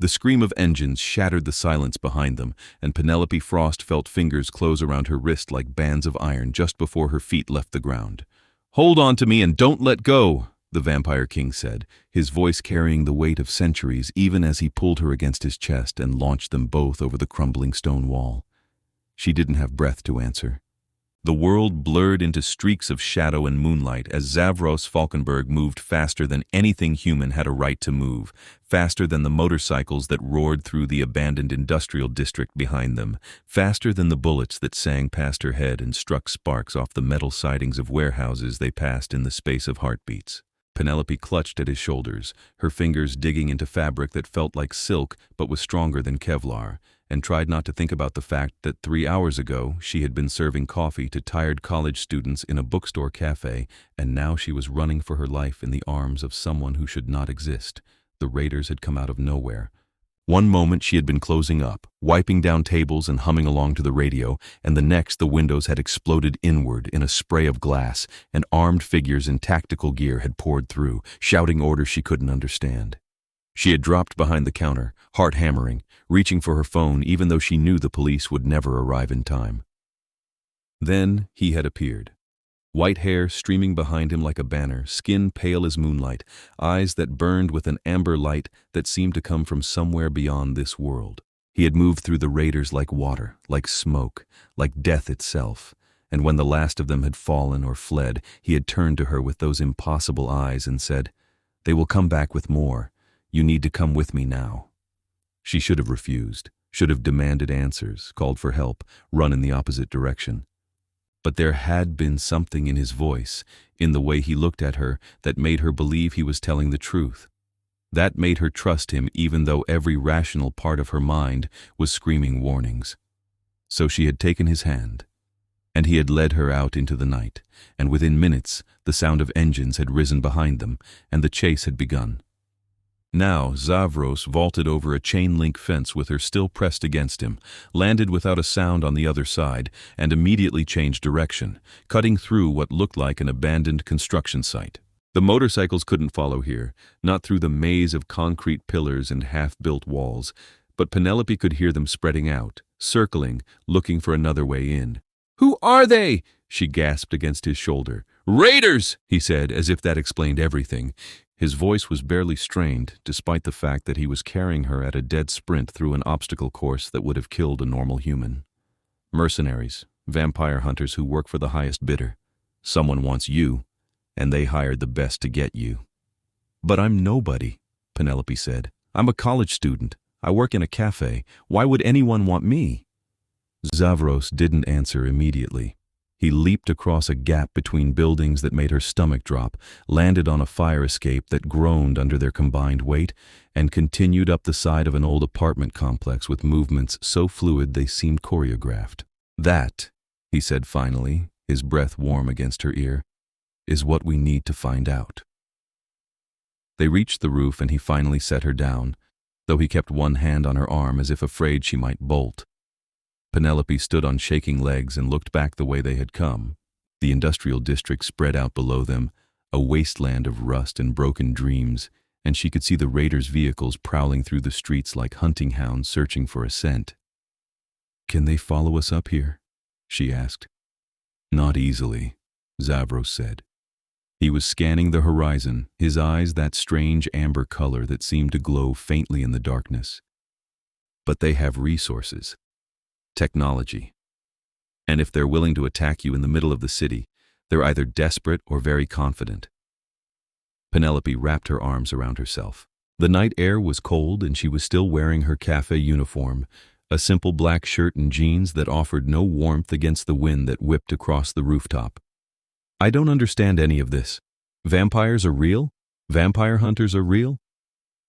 The scream of engines shattered the silence behind them, and Penelope Frost felt fingers close around her wrist like bands of iron just before her feet left the ground. "Hold on to me and don't let go," the Vampire King said, his voice carrying the weight of centuries even as he pulled her against his chest and launched them both over the crumbling stone wall. She didn't have breath to answer. The world blurred into streaks of shadow and moonlight as Xavros Falkenberg moved faster than anything human had a right to move, faster than the motorcycles that roared through the abandoned industrial district behind them, faster than the bullets that sang past her head and struck sparks off the metal sidings of warehouses they passed in the space of heartbeats. Penelope clutched at his shoulders, her fingers digging into fabric that felt like silk but was stronger than Kevlar, and tried not to think about the fact that 3 hours ago she had been serving coffee to tired college students in a bookstore cafe, and now she was running for her life in the arms of someone who should not exist. The raiders had come out of nowhere. One moment she had been closing up, wiping down tables and humming along to the radio, and the next the windows had exploded inward in a spray of glass, and armed figures in tactical gear had poured through, shouting orders she couldn't understand. She had dropped behind the counter, heart hammering, reaching for her phone even though she knew the police would never arrive in time. Then he had appeared. White hair streaming behind him like a banner, skin pale as moonlight, eyes that burned with an amber light that seemed to come from somewhere beyond this world. He had moved through the raiders like water, like smoke, like death itself, and when the last of them had fallen or fled, he had turned to her with those impossible eyes and said, "They will come back with more. You need to come with me now." She should have refused, should have demanded answers, called for help, run in the opposite direction. But there had been something in his voice, in the way he looked at her, that made her believe he was telling the truth. That made her trust him even though every rational part of her mind was screaming warnings. So she had taken his hand, and he had led her out into the night, and within minutes the sound of engines had risen behind them, and the chase had begun. Now Xavros vaulted over a chain-link fence with her still pressed against him, landed without a sound on the other side, and immediately changed direction, cutting through what looked like an abandoned construction site. The motorcycles couldn't follow here, not through the maze of concrete pillars and half-built walls, but Penelope could hear them spreading out, circling, looking for another way in. "Who are they?" she gasped against his shoulder. "Raiders!" he said, as if that explained everything. His voice was barely strained, despite the fact that he was carrying her at a dead sprint through an obstacle course that would have killed a normal human. "Mercenaries, vampire hunters who work for the highest bidder. Someone wants you, and they hired the best to get you." "But I'm nobody," Penelope said. "I'm a college student. I work in a cafe. Why would anyone want me?" Xavros didn't answer immediately. He leaped across a gap between buildings that made her stomach drop, landed on a fire escape that groaned under their combined weight, and continued up the side of an old apartment complex with movements so fluid they seemed choreographed. "That," he said finally, his breath warm against her ear, "is what we need to find out." They reached the roof and he finally set her down, though he kept one hand on her arm as if afraid she might bolt. Penelope stood on shaking legs and looked back the way they had come. The industrial district spread out below them, a wasteland of rust and broken dreams, and she could see the raiders' vehicles prowling through the streets like hunting hounds searching for a scent. "Can they follow us up here?" she asked. "Not easily," Xavros said. He was scanning the horizon, his eyes that strange amber color that seemed to glow faintly in the darkness. "But they have resources. Technology. And if they're willing to attack you in the middle of the city, they're either desperate or very confident." Penelope wrapped her arms around herself. The night air was cold and she was still wearing her cafe uniform, a simple black shirt and jeans that offered no warmth against the wind that whipped across the rooftop. "I don't understand any of this. Vampires are real? Vampire hunters are real?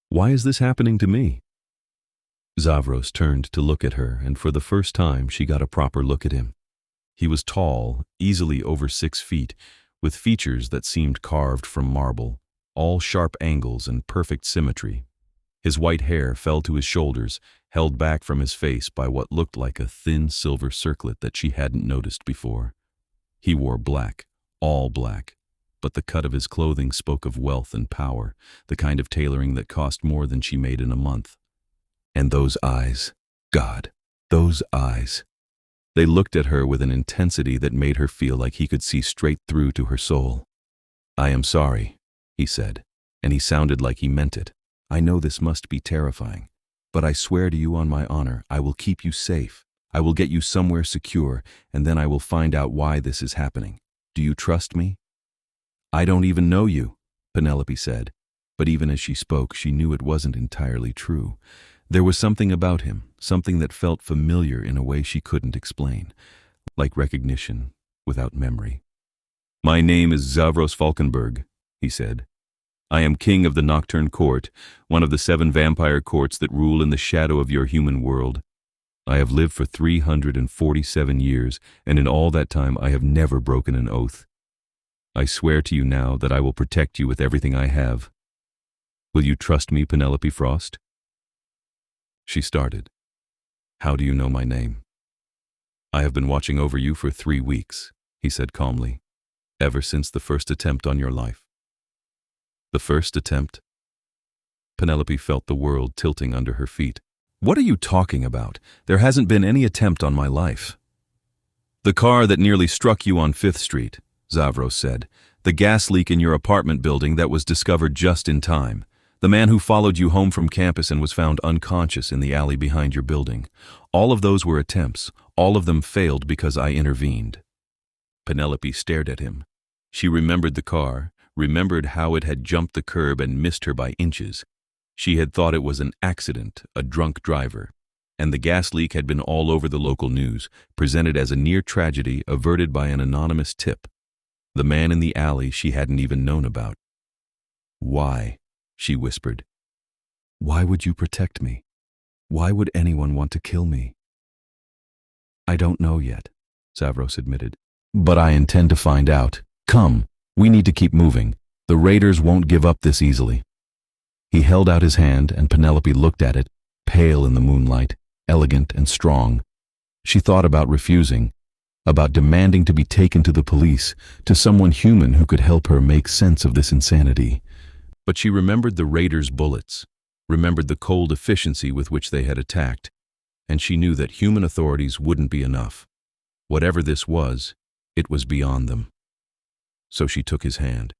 Why is this happening to me?" Xavros turned to look at her, and for the first time she got a proper look at him. He was tall, easily over 6 feet, with features that seemed carved from marble, all sharp angles and perfect symmetry. His white hair fell to his shoulders, held back from his face by what looked like a thin silver circlet that she hadn't noticed before. He wore black, all black, but the cut of his clothing spoke of wealth and power, the kind of tailoring that cost more than she made in a month. And those eyes, God, those eyes. They looked at her with an intensity that made her feel like he could see straight through to her soul. "I am sorry," he said, and he sounded like he meant it. "I know this must be terrifying, but I swear to you on my honor, I will keep you safe. I will get you somewhere secure, and then I will find out why this is happening. Do you trust me?" "I don't even know you," Penelope said, but even as she spoke, she knew it wasn't entirely true. There was something about him, something that felt familiar in a way she couldn't explain, like recognition without memory. "My name is Xavros Falkenberg," he said. "I am king of the Nocturne Court, one of the 7 vampire courts that rule in the shadow of your human world. I have lived for 347 years, and in all that time I have never broken an oath. I swear to you now that I will protect you with everything I have. Will you trust me, Penelope Frost?" She started. "How do you know my name?" "I have been watching over you for 3 weeks," he said calmly, "ever since the first attempt on your life." "The first attempt?" Penelope felt the world tilting under her feet. "What are you talking about? There hasn't been any attempt on my life." "The car that nearly struck you on 5th Street, Xavros said. "The gas leak in your apartment building that was discovered just in time. The man who followed you home from campus and was found unconscious in the alley behind your building. All of those were attempts. All of them failed because I intervened." Penelope stared at him. She remembered the car, remembered how it had jumped the curb and missed her by inches. She had thought it was an accident, a drunk driver. And the gas leak had been all over the local news, presented as a near tragedy averted by an anonymous tip. The man in the alley she hadn't even known about. "Why?" she whispered. "Why would you protect me? Why would anyone want to kill me?" "I don't know yet," Xavros admitted. "But I intend to find out. Come, we need to keep moving. The raiders won't give up this easily." He held out his hand, and Penelope looked at it, pale in the moonlight, elegant and strong. She thought about refusing, about demanding to be taken to the police, to someone human who could help her make sense of this insanity. But she remembered the raiders' bullets, remembered the cold efficiency with which they had attacked, and she knew that human authorities wouldn't be enough. Whatever this was, it was beyond them. So she took his hand.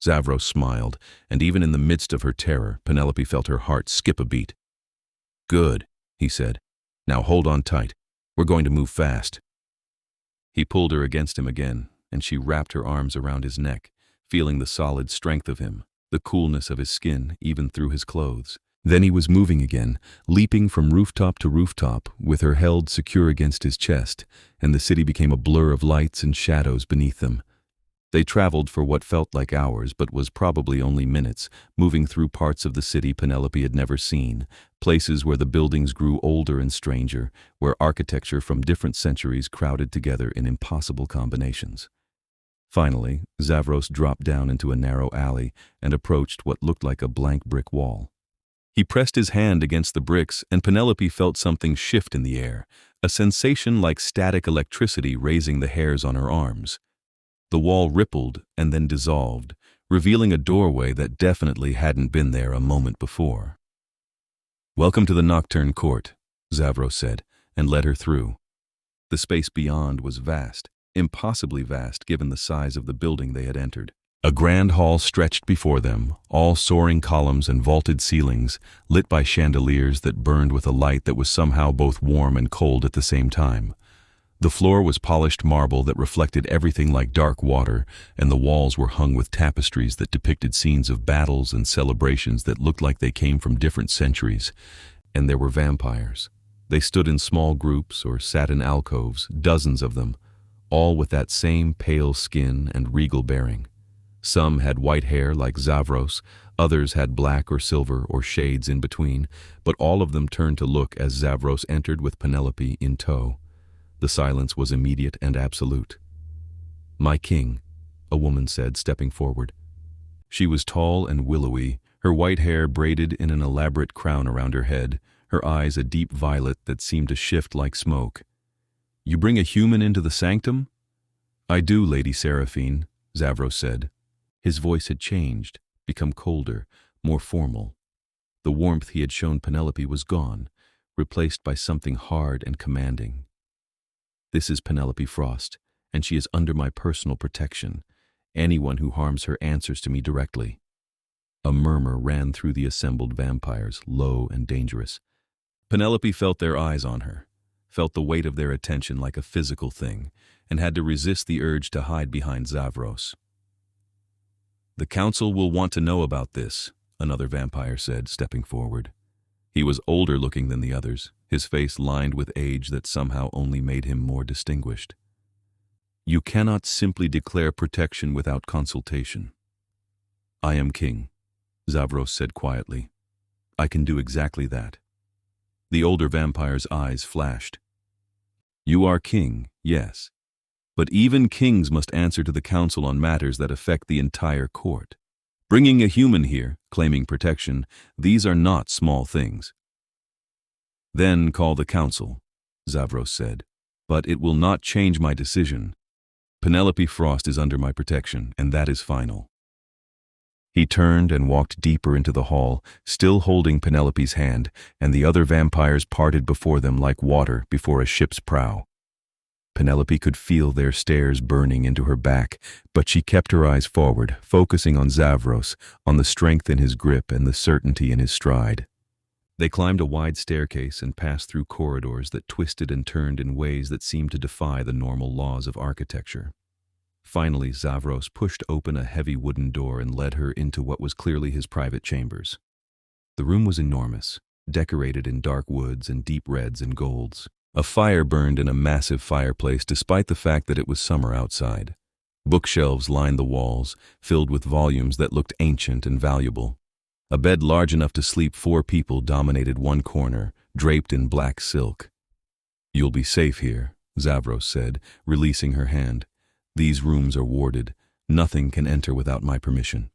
Xavros smiled, and even in the midst of her terror, Penelope felt her heart skip a beat. "Good," he said. "Now hold on tight. We're going to move fast." He pulled her against him again, and she wrapped her arms around his neck, feeling the solid strength of him, the coolness of his skin even through his clothes. Then he was moving again, leaping from rooftop to rooftop, with her held secure against his chest, and the city became a blur of lights and shadows beneath them. They traveled for what felt like hours, but was probably only minutes, moving through parts of the city Penelope had never seen, places where the buildings grew older and stranger, where architecture from different centuries crowded together in impossible combinations. Finally, Xavros dropped down into a narrow alley and approached what looked like a blank brick wall. He pressed his hand against the bricks, and Penelope felt something shift in the air, a sensation like static electricity raising the hairs on her arms. The wall rippled and then dissolved, revealing a doorway that definitely hadn't been there a moment before. "Welcome to the Nocturne Court," Xavros said, and led her through. The space beyond was vast, impossibly vast given the size of the building they had entered. A grand hall stretched before them, all soaring columns and vaulted ceilings, lit by chandeliers that burned with a light that was somehow both warm and cold at the same time. The floor was polished marble that reflected everything like dark water, and the walls were hung with tapestries that depicted scenes of battles and celebrations that looked like they came from different centuries. And there were vampires. They stood in small groups or sat in alcoves, dozens of them, all with that same pale skin and regal bearing. Some had white hair like Xavros, others had black or silver or shades in between, but all of them turned to look as Xavros entered with Penelope in tow. The silence was immediate and absolute. "My king," a woman said, stepping forward. She was tall and willowy, her white hair braided in an elaborate crown around her head, her eyes a deep violet that seemed to shift like smoke. "You bring a human into the sanctum?" "I do, Lady Seraphine," Xavros said. His voice had changed, become colder, more formal. The warmth he had shown Penelope was gone, replaced by something hard and commanding. "This is Penelope Frost, and she is under my personal protection. Anyone who harms her answers to me directly." A murmur ran through the assembled vampires, low and dangerous. Penelope felt their eyes on her, felt the weight of their attention like a physical thing, and had to resist the urge to hide behind Xavros. "The council will want to know about this," another vampire said, stepping forward. He was older looking than the others, his face lined with age that somehow only made him more distinguished. "You cannot simply declare protection without consultation." "I am king," Xavros said quietly. "I can do exactly that." The older vampire's eyes flashed. "You are king, yes. But even kings must answer to the council on matters that affect the entire court. Bringing a human here, claiming protection, these are not small things." "Then call the council," Xavros said. "But it will not change my decision. Penelope Frost is under my protection, and that is final." He turned and walked deeper into the hall, still holding Penelope's hand, and the other vampires parted before them like water before a ship's prow. Penelope could feel their stares burning into her back, but she kept her eyes forward, focusing on Xavros, on the strength in his grip and the certainty in his stride. They climbed a wide staircase and passed through corridors that twisted and turned in ways that seemed to defy the normal laws of architecture. Finally, Xavros pushed open a heavy wooden door and led her into what was clearly his private chambers. The room was enormous, decorated in dark woods and deep reds and golds. A fire burned in a massive fireplace despite the fact that it was summer outside. Bookshelves lined the walls, filled with volumes that looked ancient and valuable. A bed large enough to sleep 4 people dominated one corner, draped in black silk. "You'll be safe here," Xavros said, releasing her hand. "These rooms are warded. Nothing can enter without my permission."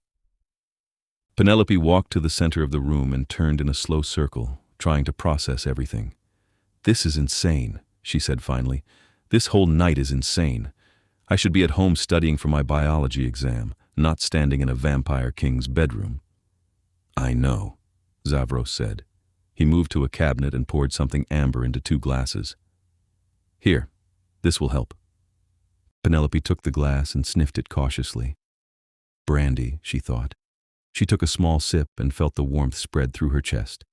Penelope walked to the center of the room and turned in a slow circle, trying to process everything. "This is insane," she said finally. "This whole night is insane. I should be at home studying for my biology exam, not standing in a vampire king's bedroom." "I know," Xavros said. He moved to a cabinet and poured something amber into 2 glasses. "Here, this will help." Penelope took the glass and sniffed it cautiously. Brandy, she thought. She took a small sip and felt the warmth spread through her chest.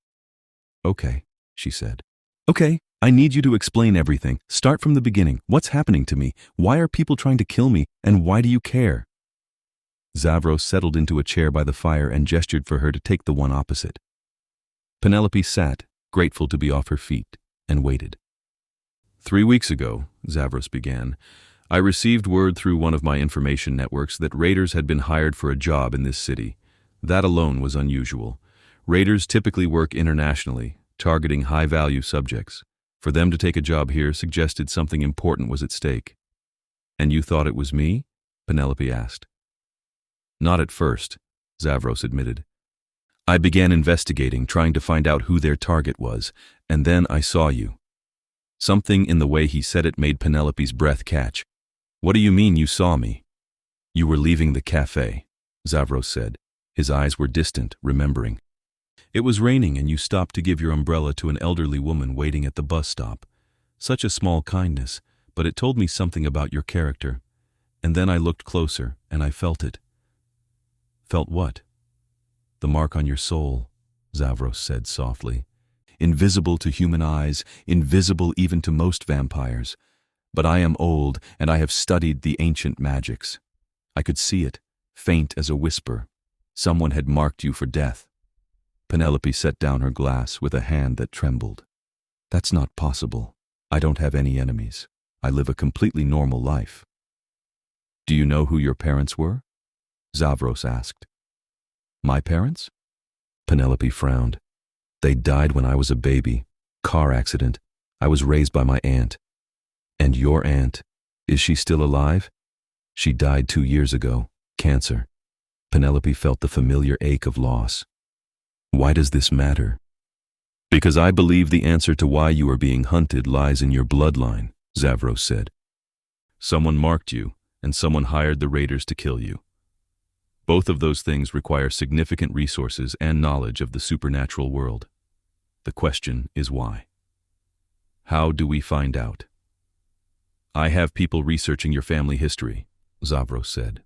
"Okay," she said. "Okay, I need you to explain everything. Start from the beginning. What's happening to me? Why are people trying to kill me? And why do you care?" Xavros settled into a chair by the fire and gestured for her to take the one opposite. Penelope sat, grateful to be off her feet, and waited. "3 weeks ago," Xavros began, "I received word through one of my information networks that raiders had been hired for a job in this city. That alone was unusual. Raiders typically work internationally, targeting high-value subjects. For them to take a job here suggested something important was at stake." "And you thought it was me?" Penelope asked. "Not at first," Xavros admitted. "I began investigating, trying to find out who their target was, and then I saw you." Something in the way he said it made Penelope's breath catch. "What do you mean you saw me?" "You were leaving the cafe," Xavros said. His eyes were distant, remembering. "It was raining and you stopped to give your umbrella to an elderly woman waiting at the bus stop. Such a small kindness, but it told me something about your character. And then I looked closer, and I felt it." "Felt what?" "The mark on your soul," Xavros said softly. "Invisible to human eyes, invisible even to most vampires. But I am old, and I have studied the ancient magics. I could see it, faint as a whisper. Someone had marked you for death." Penelope set down her glass with a hand that trembled. "That's not possible. I don't have any enemies. I live a completely normal life." "Do you know who your parents were?" Xavros asked. "My parents?" Penelope frowned. "They died when I was a baby. Car accident. I was raised by my aunt." "And your aunt, is she still alive?" "She died 2 years ago. Cancer." Penelope felt the familiar ache of loss. "Why does this matter?" "Because I believe the answer to why you are being hunted lies in your bloodline," Xavros said. "Someone marked you, and someone hired the raiders to kill you." Both of those things require significant resources and knowledge of the supernatural world. The question is why. How do we find out? I have people researching your family history, Xavros said.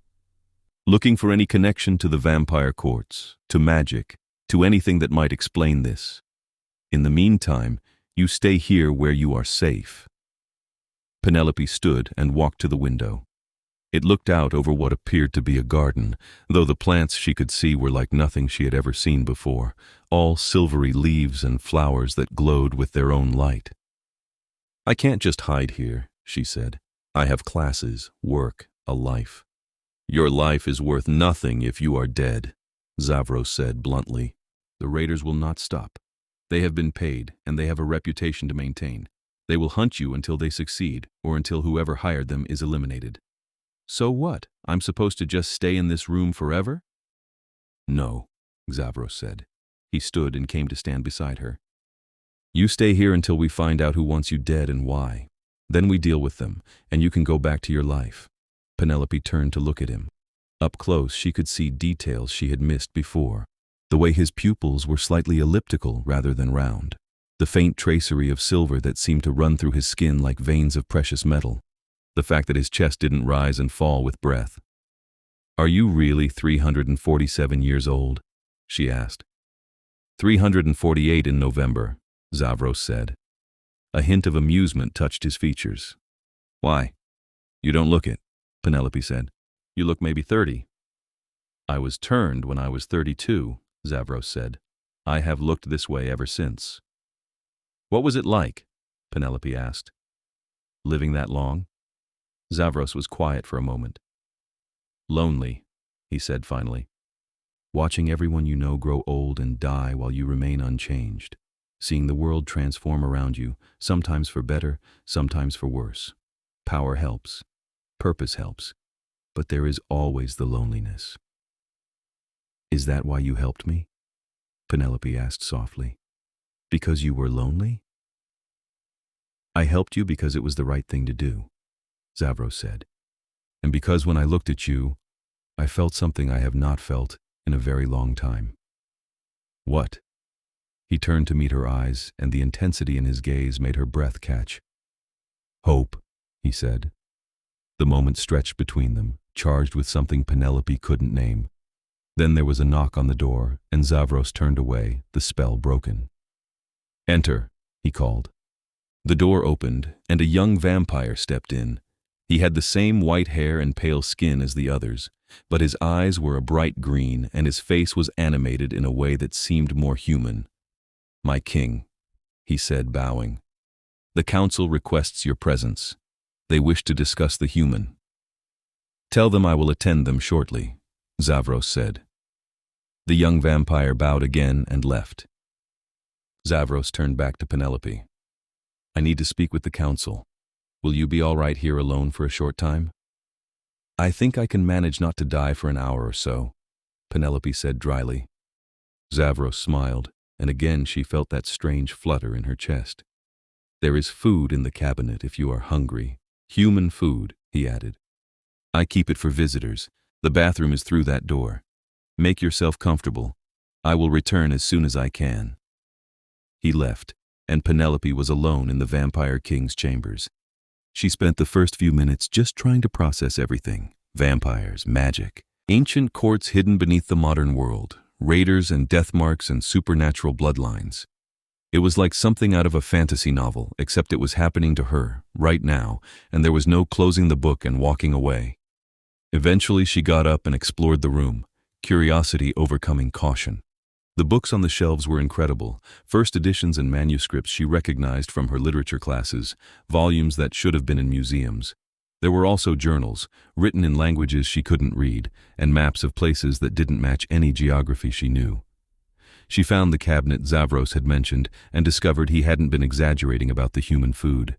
Looking for any connection to the vampire courts, to magic, to anything that might explain this. In the meantime, you stay here where you are safe. Penelope stood and walked to the window. It looked out over what appeared to be a garden, though the plants she could see were like nothing she had ever seen before, all silvery leaves and flowers that glowed with their own light. I can't just hide here, she said. I have classes, work, a life. Your life is worth nothing if you are dead, Xavros said bluntly. The raiders will not stop. They have been paid, and they have a reputation to maintain. They will hunt you until they succeed, or until whoever hired them is eliminated. So what? I'm supposed to just stay in this room forever? No, Xavros said. He stood and came to stand beside her. You stay here until we find out who wants you dead and why. Then we deal with them, and you can go back to your life. Penelope turned to look at him. Up close, she could see details she had missed before. The way his pupils were slightly elliptical rather than round. The faint tracery of silver that seemed to run through his skin like veins of precious metal. The fact that his chest didn't rise and fall with breath. Are you really 347 years old? She asked. 348 in November, Xavros said. A hint of amusement touched his features. Why? You don't look it, Penelope said. You look maybe 30. I was turned when I was 32, Xavros said. I have looked this way ever since. What was it like? Penelope asked. Living that long? Xavros was quiet for a moment. Lonely, he said finally. Watching everyone you know grow old and die while you remain unchanged. Seeing the world transform around you, sometimes for better, sometimes for worse. Power helps. Purpose helps. But there is always the loneliness. Is that why you helped me? Penelope asked softly. Because you were lonely? I helped you because it was the right thing to do, Xavros said. And because when I looked at you, I felt something I have not felt in a very long time. What? He turned to meet her eyes, and the intensity in his gaze made her breath catch. Hope, he said. The moment stretched between them, charged with something Penelope couldn't name. Then there was a knock on the door, and Xavros turned away, the spell broken. Enter, he called. The door opened, and a young vampire stepped in. He had the same white hair and pale skin as the others, but his eyes were a bright green, and his face was animated in a way that seemed more human. My king, he said, bowing. The council requests your presence. They wish to discuss the human. Tell them I will attend them shortly, Xavros said. The young vampire bowed again and left. Xavros turned back to Penelope. I need to speak with the council. Will you be all right here alone for a short time? I think I can manage not to die for an hour or so, Penelope said dryly. Xavros smiled, and again she felt that strange flutter in her chest. There is food in the cabinet if you are hungry. Human food, he added. I keep it for visitors. The bathroom is through that door. Make yourself comfortable. I will return as soon as I can. He left, and Penelope was alone in the Vampire King's chambers. She spent the first few minutes just trying to process everything. Vampires, magic, ancient courts hidden beneath the modern world, raiders and death marks and supernatural bloodlines. It was like something out of a fantasy novel, except it was happening to her, right now, and there was no closing the book and walking away. Eventually she got up and explored the room, curiosity overcoming caution. The books on the shelves were incredible, first editions and manuscripts she recognized from her literature classes, volumes that should have been in museums. There were also journals, written in languages she couldn't read, and maps of places that didn't match any geography she knew. She found the cabinet Xavros had mentioned and discovered he hadn't been exaggerating about the human food.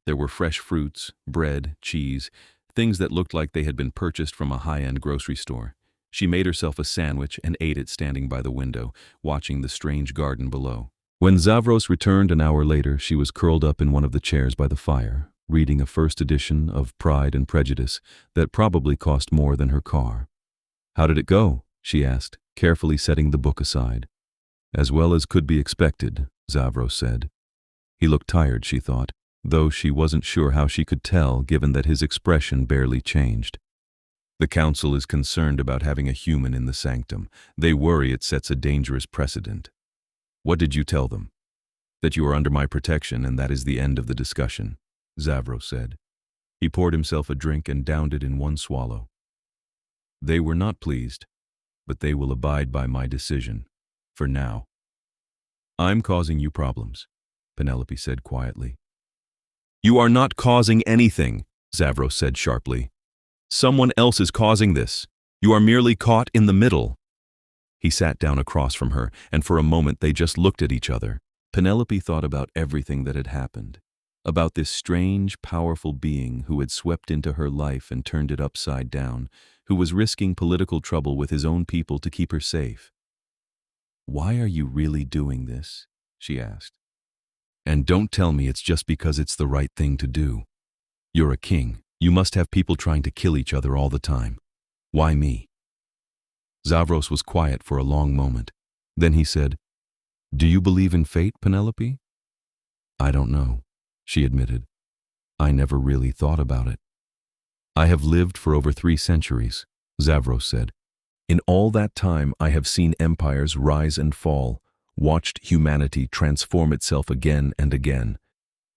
There were fresh fruits, bread, cheese, things that looked like they had been purchased from a high-end grocery store. She made herself a sandwich and ate it standing by the window, watching the strange garden below. When Xavros returned an hour later, she was curled up in one of the chairs by the fire, reading a first edition of Pride and Prejudice that probably cost more than her car. How did it go? She asked, carefully setting the book aside. As well as could be expected, Xavros said. He looked tired, she thought, though she wasn't sure how she could tell given that his expression barely changed. The council is concerned about having a human in the sanctum. They worry it sets a dangerous precedent. What did you tell them? That you are under my protection, and that is the end of the discussion, Xavros said. He poured himself a drink and downed it in one swallow. They were not pleased, but they will abide by my decision, for now. I'm causing you problems, Penelope said quietly. You are not causing anything, Xavros said sharply. Someone else is causing this. You are merely caught in the middle. He sat down across from her, and for a moment they just looked at each other. Penelope thought about everything that had happened, about this strange, powerful being who had swept into her life and turned it upside down, who was risking political trouble with his own people to keep her safe. Why are you really doing this? She asked. And don't tell me it's just because it's the right thing to do. You're a king. You must have people trying to kill each other all the time. Why me? Xavros was quiet for a long moment. Then he said, Do you believe in fate, Penelope? I don't know, she admitted. I never really thought about it. I have lived for over 3 centuries, Xavros said. In all that time, I have seen empires rise and fall, watched humanity transform itself again and again.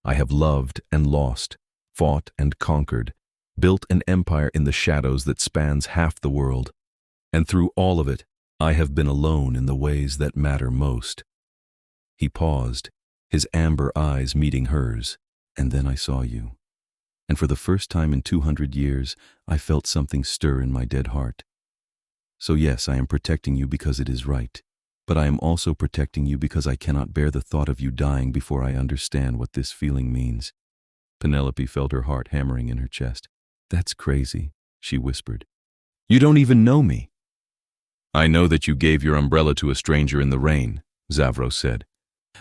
I have loved and lost, fought and conquered, built an empire in the shadows that spans half the world. And through all of it, I have been alone in the ways that matter most. He paused, his amber eyes meeting hers, and then I saw you. And for the first time in 200 years, I felt something stir in my dead heart. So yes, I am protecting you because it is right, but I am also protecting you because I cannot bear the thought of you dying before I understand what this feeling means. Penelope felt her heart hammering in her chest. That's crazy, she whispered. You don't even know me. I know that you gave your umbrella to a stranger in the rain, Xavros said.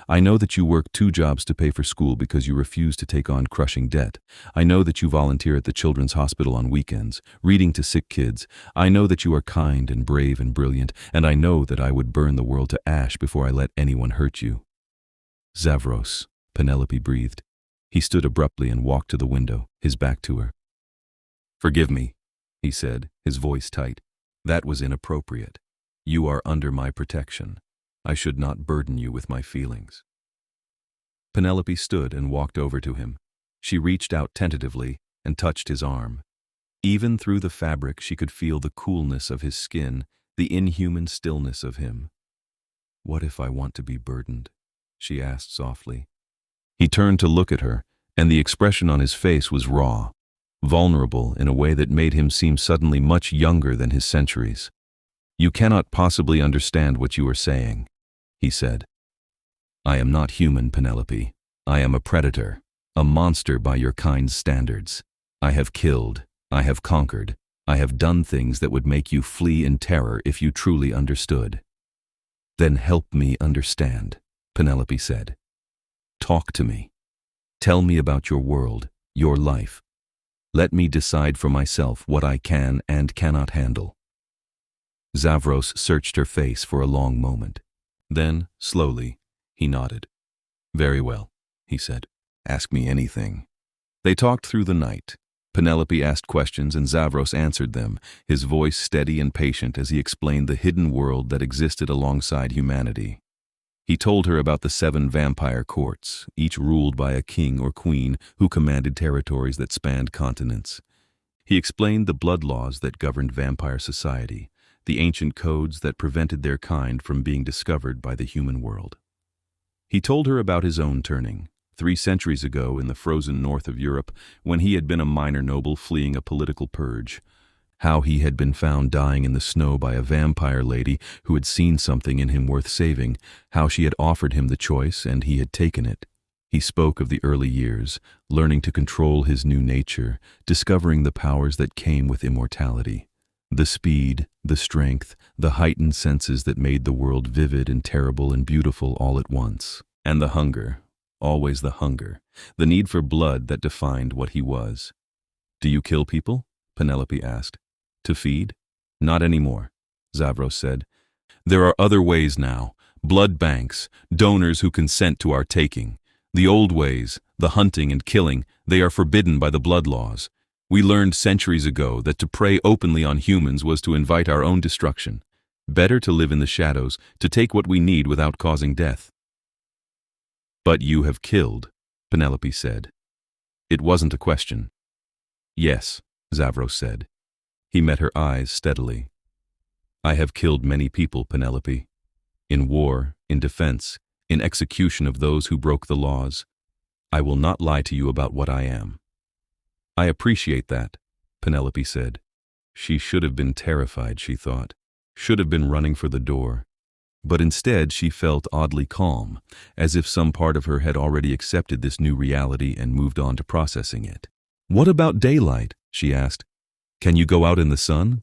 I know that you work 2 jobs to pay for school because you refuse to take on crushing debt. I know that you volunteer at the children's hospital on weekends, reading to sick kids. I know that you are kind and brave and brilliant, and I know that I would burn the world to ash before I let anyone hurt you. Xavros, Penelope breathed. He stood abruptly and walked to the window, his back to her. Forgive me, he said, his voice tight. That was inappropriate. You are under my protection. I should not burden you with my feelings. Penelope stood and walked over to him. She reached out tentatively and touched his arm. Even through the fabric she could feel the coolness of his skin, the inhuman stillness of him. What if I want to be burdened? She asked softly. He turned to look at her, and the expression on his face was raw, vulnerable in a way that made him seem suddenly much younger than his centuries. You cannot possibly understand what you are saying, he said. I am not human, Penelope. I am a predator, a monster by your kind's standards. I have killed, I have conquered, I have done things that would make you flee in terror if you truly understood. Then help me understand, Penelope said. Talk to me. Tell me about your world, your life. Let me decide for myself what I can and cannot handle. Xavros searched her face for a long moment. Then, slowly, he nodded. Very well, he said. Ask me anything. They talked through the night. Penelope asked questions and Xavros answered them, his voice steady and patient as he explained the hidden world that existed alongside humanity. He told her about the 7 vampire courts, each ruled by a king or queen who commanded territories that spanned continents. He explained the blood laws that governed vampire society, the ancient codes that prevented their kind from being discovered by the human world. He told her about his own turning, 3 centuries ago in the frozen north of Europe, when he had been a minor noble fleeing a political purge. How he had been found dying in the snow by a vampire lady who had seen something in him worth saving, how she had offered him the choice and he had taken it. He spoke of the early years, learning to control his new nature, discovering the powers that came with immortality. The speed, the strength, the heightened senses that made the world vivid and terrible and beautiful all at once. And the hunger, always the hunger, the need for blood that defined what he was. Do you kill people? Penelope asked. To feed? Not anymore, Xavros said. There are other ways now. Blood banks, donors who consent to our taking. The old ways, the hunting and killing, they are forbidden by the blood laws. We learned centuries ago that to prey openly on humans was to invite our own destruction. Better to live in the shadows, to take what we need without causing death. But you have killed, Penelope said. It wasn't a question. Yes, Xavros said. He met her eyes steadily. I have killed many people, Penelope. In war, in defense, in execution of those who broke the laws. I will not lie to you about what I am. I appreciate that, Penelope said. She should have been terrified, she thought. Should have been running for the door. But instead she felt oddly calm, as if some part of her had already accepted this new reality and moved on to processing it. What about daylight? She asked. Can you go out in the sun?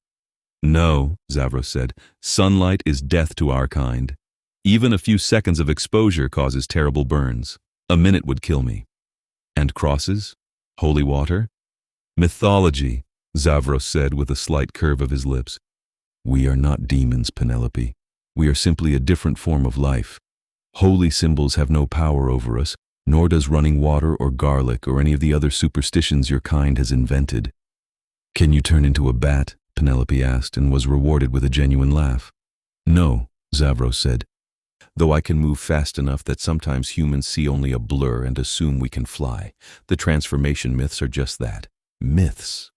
No, Xavros said. Sunlight is death to our kind. Even a few seconds of exposure causes terrible burns. A minute would kill me. And crosses? Holy water? Mythology, Xavros said with a slight curve of his lips. We are not demons, Penelope. We are simply a different form of life. Holy symbols have no power over us, nor does running water or garlic or any of the other superstitions your kind has invented. Can you turn into a bat? Penelope asked, and was rewarded with a genuine laugh. No, Xavros said, though I can move fast enough that sometimes humans see only a blur and assume we can fly. The transformation myths are just that, myths.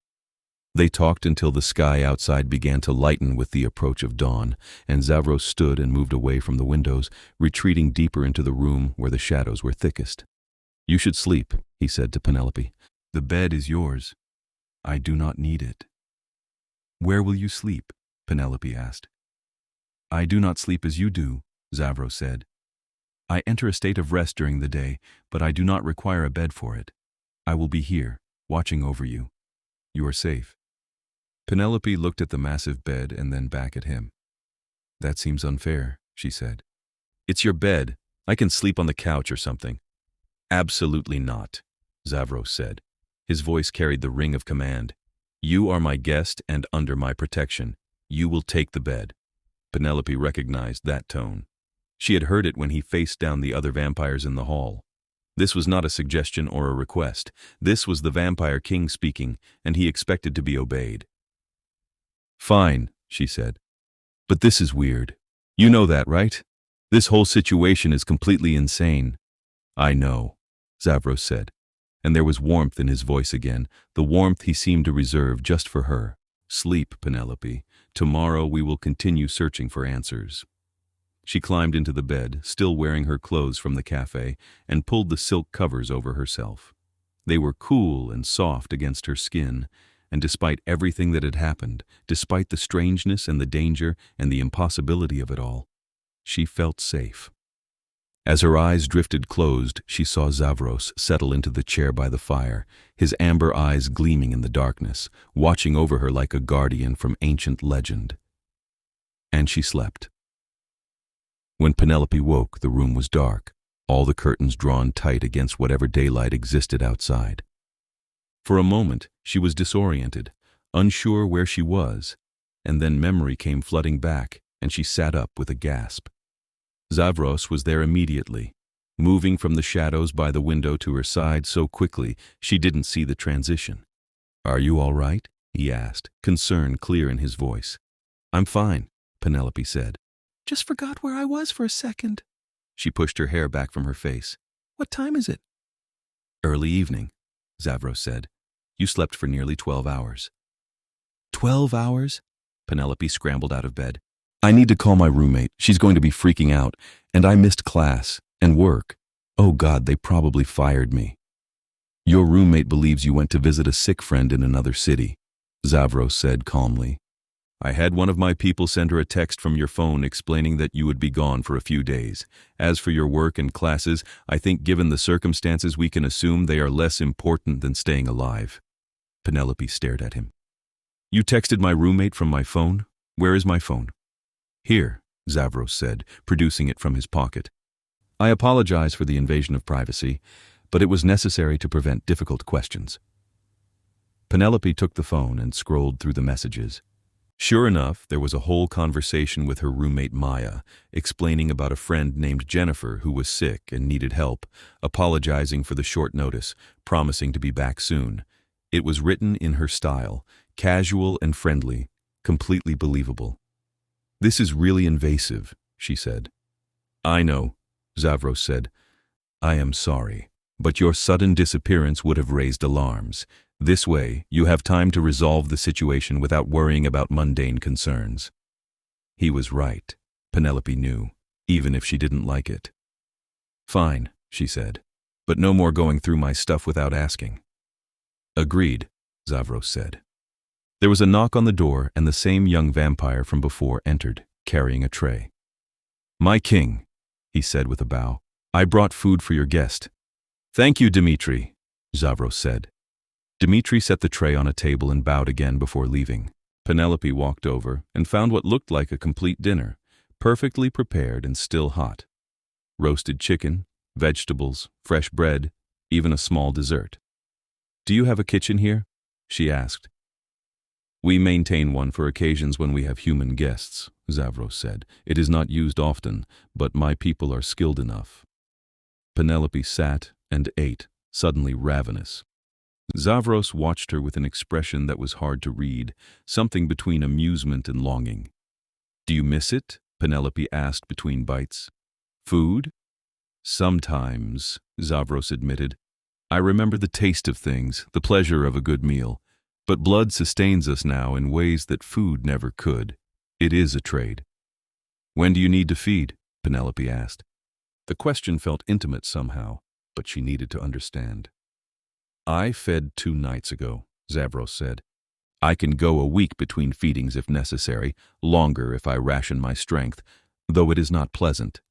They talked until the sky outside began to lighten with the approach of dawn, and Xavros stood and moved away from the windows, retreating deeper into the room where the shadows were thickest. You should sleep, he said to Penelope. The bed is yours. I do not need it. Where will you sleep? Penelope asked. I do not sleep as you do, Xavros said. I enter a state of rest during the day, but I do not require a bed for it. I will be here, watching over you. You are safe. Penelope looked at the massive bed and then back at him. That seems unfair, she said. It's your bed. I can sleep on the couch or something. Absolutely not, Xavros said. His voice carried the ring of command. You are my guest and under my protection. You will take the bed. Penelope recognized that tone. She had heard it when he faced down the other vampires in the hall. This was not a suggestion or a request. This was the vampire king speaking, and he expected to be obeyed. Fine, she said. But this is weird. You know that, right? This whole situation is completely insane. I know, Xavros said. And there was warmth in his voice again, the warmth he seemed to reserve just for her. Sleep, Penelope. Tomorrow we will continue searching for answers. She climbed into the bed, still wearing her clothes from the cafe, and pulled the silk covers over herself. They were cool and soft against her skin, and despite everything that had happened, despite the strangeness and the danger and the impossibility of it all, she felt safe. As her eyes drifted closed, she saw Xavros settle into the chair by the fire, his amber eyes gleaming in the darkness, watching over her like a guardian from ancient legend. And she slept. When Penelope woke, the room was dark, all the curtains drawn tight against whatever daylight existed outside. For a moment, she was disoriented, unsure where she was, and then memory came flooding back, and she sat up with a gasp. Xavros was there immediately, moving from the shadows by the window to her side so quickly she didn't see the transition. Are you all right? He asked, concern clear in his voice. I'm fine, Penelope said. Just forgot where I was for a second. She pushed her hair back from her face. What time is it? Early evening, Xavros said. You slept for nearly 12 hours. 12 hours? Penelope scrambled out of bed. I need to call my roommate. She's going to be freaking out. And I missed class and work. Oh God, they probably fired me. Your roommate believes you went to visit a sick friend in another city, Xavros said calmly. I had one of my people send her a text from your phone explaining that you would be gone for a few days. As for your work and classes, I think given the circumstances we can assume they are less important than staying alive. Penelope stared at him. You texted my roommate from my phone? Where is my phone? Here, Xavros said, producing it from his pocket. I apologize for the invasion of privacy, but it was necessary to prevent difficult questions. Penelope took the phone and scrolled through the messages. Sure enough, there was a whole conversation with her roommate Maya, explaining about a friend named Jennifer who was sick and needed help, apologizing for the short notice, promising to be back soon. It was written in her style, casual and friendly, completely believable. "This is really invasive," she said. "I know," Xavros said. "I am sorry, but your sudden disappearance would have raised alarms. This way, you have time to resolve the situation without worrying about mundane concerns." He was right, Penelope knew, even if she didn't like it. "Fine," she said, "but no more going through my stuff without asking." "Agreed," Xavros said. There was a knock on the door, and the same young vampire from before entered, carrying a tray. "My king," he said with a bow, "I brought food for your guest." "Thank you, Dmitri," Xavros said. Dmitri set the tray on a table and bowed again before leaving. Penelope walked over and found what looked like a complete dinner, perfectly prepared and still hot. Roasted chicken, vegetables, fresh bread, even a small dessert. "Do you have a kitchen here?" she asked. "We maintain one for occasions when we have human guests," Xavros said. "It is not used often, but my people are skilled enough." Penelope sat and ate, suddenly ravenous. Xavros watched her with an expression that was hard to read, something between amusement and longing. "Do you miss it?" Penelope asked between bites. "Food?" "Sometimes," Xavros admitted. "I remember the taste of things, the pleasure of a good meal. But blood sustains us now in ways that food never could. It is a trade." "When do you need to feed?" Penelope asked. The question felt intimate somehow, but she needed to understand. "I fed 2 nights ago," Xavros said. "I can go a week between feedings if necessary, longer if I ration my strength, though it is not pleasant."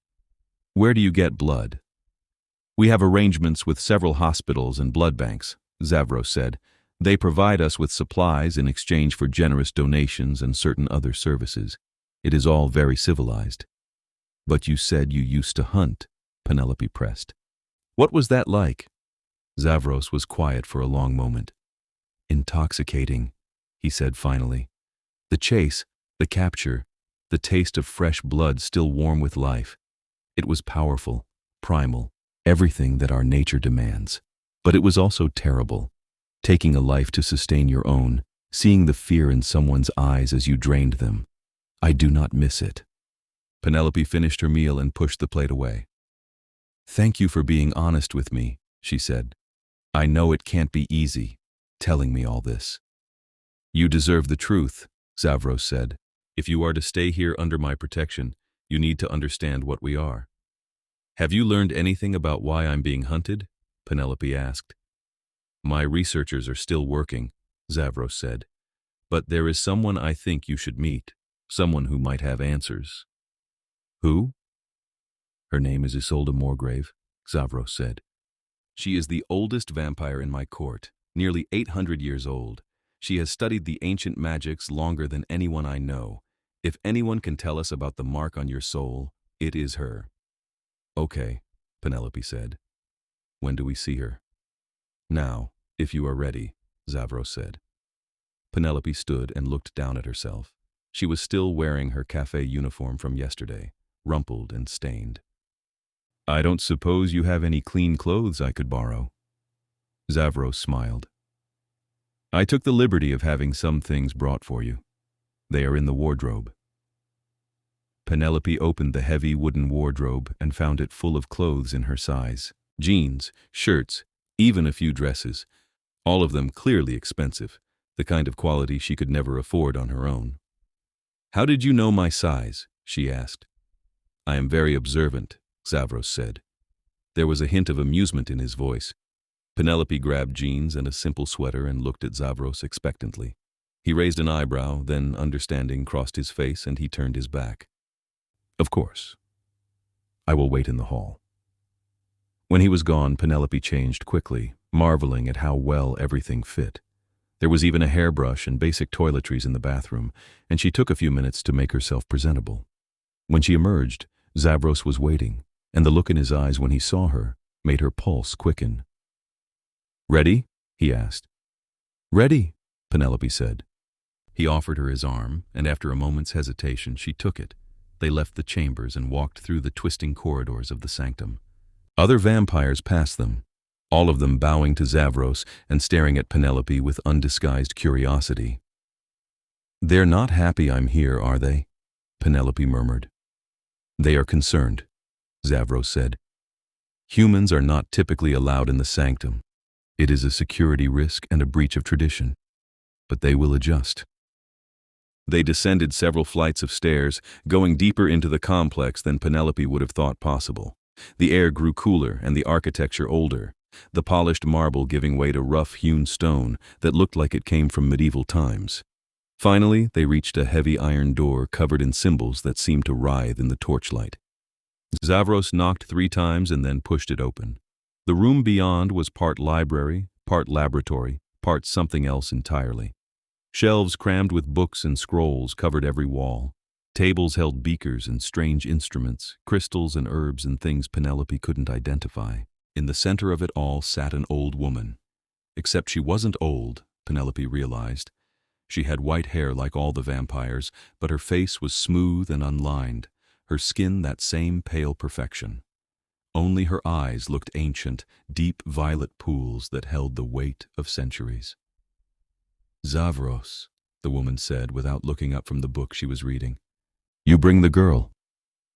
"Where do you get blood?" "We have arrangements with several hospitals and blood banks," Xavros said. "They provide us with supplies in exchange for generous donations and certain other services. It is all very civilized." "But you said you used to hunt," Penelope pressed. "What was that like?" Xavros was quiet for a long moment. "Intoxicating," he said finally. "The chase, the capture, the taste of fresh blood still warm with life. It was powerful, primal, everything that our nature demands. But it was also terrible. Taking a life to sustain your own, seeing the fear in someone's eyes as you drained them. I do not miss it." Penelope finished her meal and pushed the plate away. "Thank you for being honest with me," she said. "I know it can't be easy, telling me all this." "You deserve the truth," Xavros said. "If you are to stay here under my protection, you need to understand what we are." "Have you learned anything about why I'm being hunted?" Penelope asked. "My researchers are still working," Xavros said. "But there is someone I think you should meet, someone who might have answers." "Who?" "Her name is Isolde Morgrave," Xavros said. "She is the oldest vampire in my court, nearly 800 years old. She has studied the ancient magics longer than anyone I know. If anyone can tell us about the mark on your soul, it is her." "Okay," Penelope said. "When do we see her?" "Now, if you are ready," Xavros said. Penelope stood and looked down at herself. She was still wearing her cafe uniform from yesterday, rumpled and stained. "I don't suppose you have any clean clothes I could borrow?" Xavros smiled. "I took the liberty of having some things brought for you. They are in the wardrobe." Penelope opened the heavy wooden wardrobe and found it full of clothes in her size. Jeans, shirts, even a few dresses. All of them clearly expensive, the kind of quality she could never afford on her own. "How did you know my size?" she asked. "I am very observant," Xavros said. There was a hint of amusement in his voice. Penelope grabbed jeans and a simple sweater and looked at Xavros expectantly. He raised an eyebrow, then, understanding, crossed his face and he turned his back. "Of course. I will wait in the hall." When he was gone, Penelope changed quickly, marveling at how well everything fit. There was even a hairbrush and basic toiletries in the bathroom, and she took a few minutes to make herself presentable. When she emerged, Xavros was waiting, and the look in his eyes when he saw her made her pulse quicken. "Ready?" he asked. "Ready," Penelope said. He offered her his arm, and after a moment's hesitation, she took it. They left the chambers and walked through the twisting corridors of the sanctum. Other vampires passed them, all of them bowing to Xavros and staring at Penelope with undisguised curiosity. "They're not happy I'm here, are they?" Penelope murmured. "They are concerned," Xavros said. "Humans are not typically allowed in the sanctum. It is a security risk and a breach of tradition. But they will adjust." They descended several flights of stairs, going deeper into the complex than Penelope would have thought possible. The air grew cooler and the architecture older, the polished marble giving way to rough-hewn stone that looked like it came from medieval times. Finally, they reached a heavy iron door covered in symbols that seemed to writhe in the torchlight. Xavros knocked 3 times and then pushed it open. The room beyond was part library, part laboratory, part something else entirely. Shelves crammed with books and scrolls covered every wall. Tables held beakers and strange instruments, crystals and herbs and things Penelope couldn't identify. In the center of it all sat an old woman. Except she wasn't old, Penelope realized. She had white hair like all the vampires, but her face was smooth and unlined, her skin that same pale perfection. Only her eyes looked ancient, deep violet pools that held the weight of centuries. "Xavros," the woman said without looking up from the book she was reading. "You bring the girl?"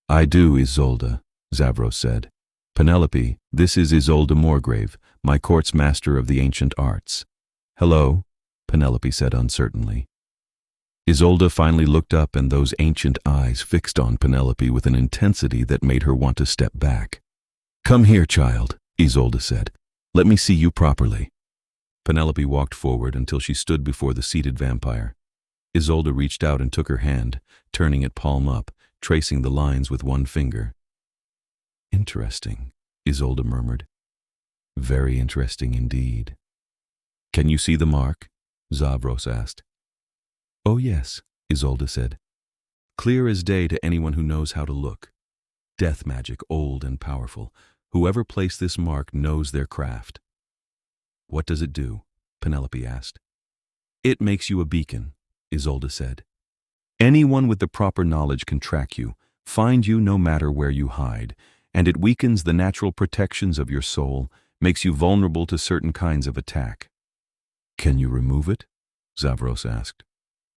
"I do, Isolde," Xavros said. "Penelope, this is Isolde Morgrave, my court's master of the ancient arts." "Hello," Penelope said uncertainly. Isolde finally looked up, and those ancient eyes fixed on Penelope with an intensity that made her want to step back. "Come here, child," Isolde said. "Let me see you properly." Penelope walked forward until she stood before the seated vampire. Isolde reached out and took her hand, turning it palm up, tracing the lines with one finger. "Interesting," Isolde murmured. "Very interesting indeed." "Can you see the mark?" Xavros asked. "Oh yes," Isolde said. "Clear as day to anyone who knows how to look. Death magic, old and powerful. Whoever placed this mark knows their craft." "What does it do?" Penelope asked. "It makes you a beacon," Isolde said. "Anyone with the proper knowledge can track you, find you no matter where you hide, and it weakens the natural protections of your soul, makes you vulnerable to certain kinds of attack." "Can you remove it?" Xavros asked.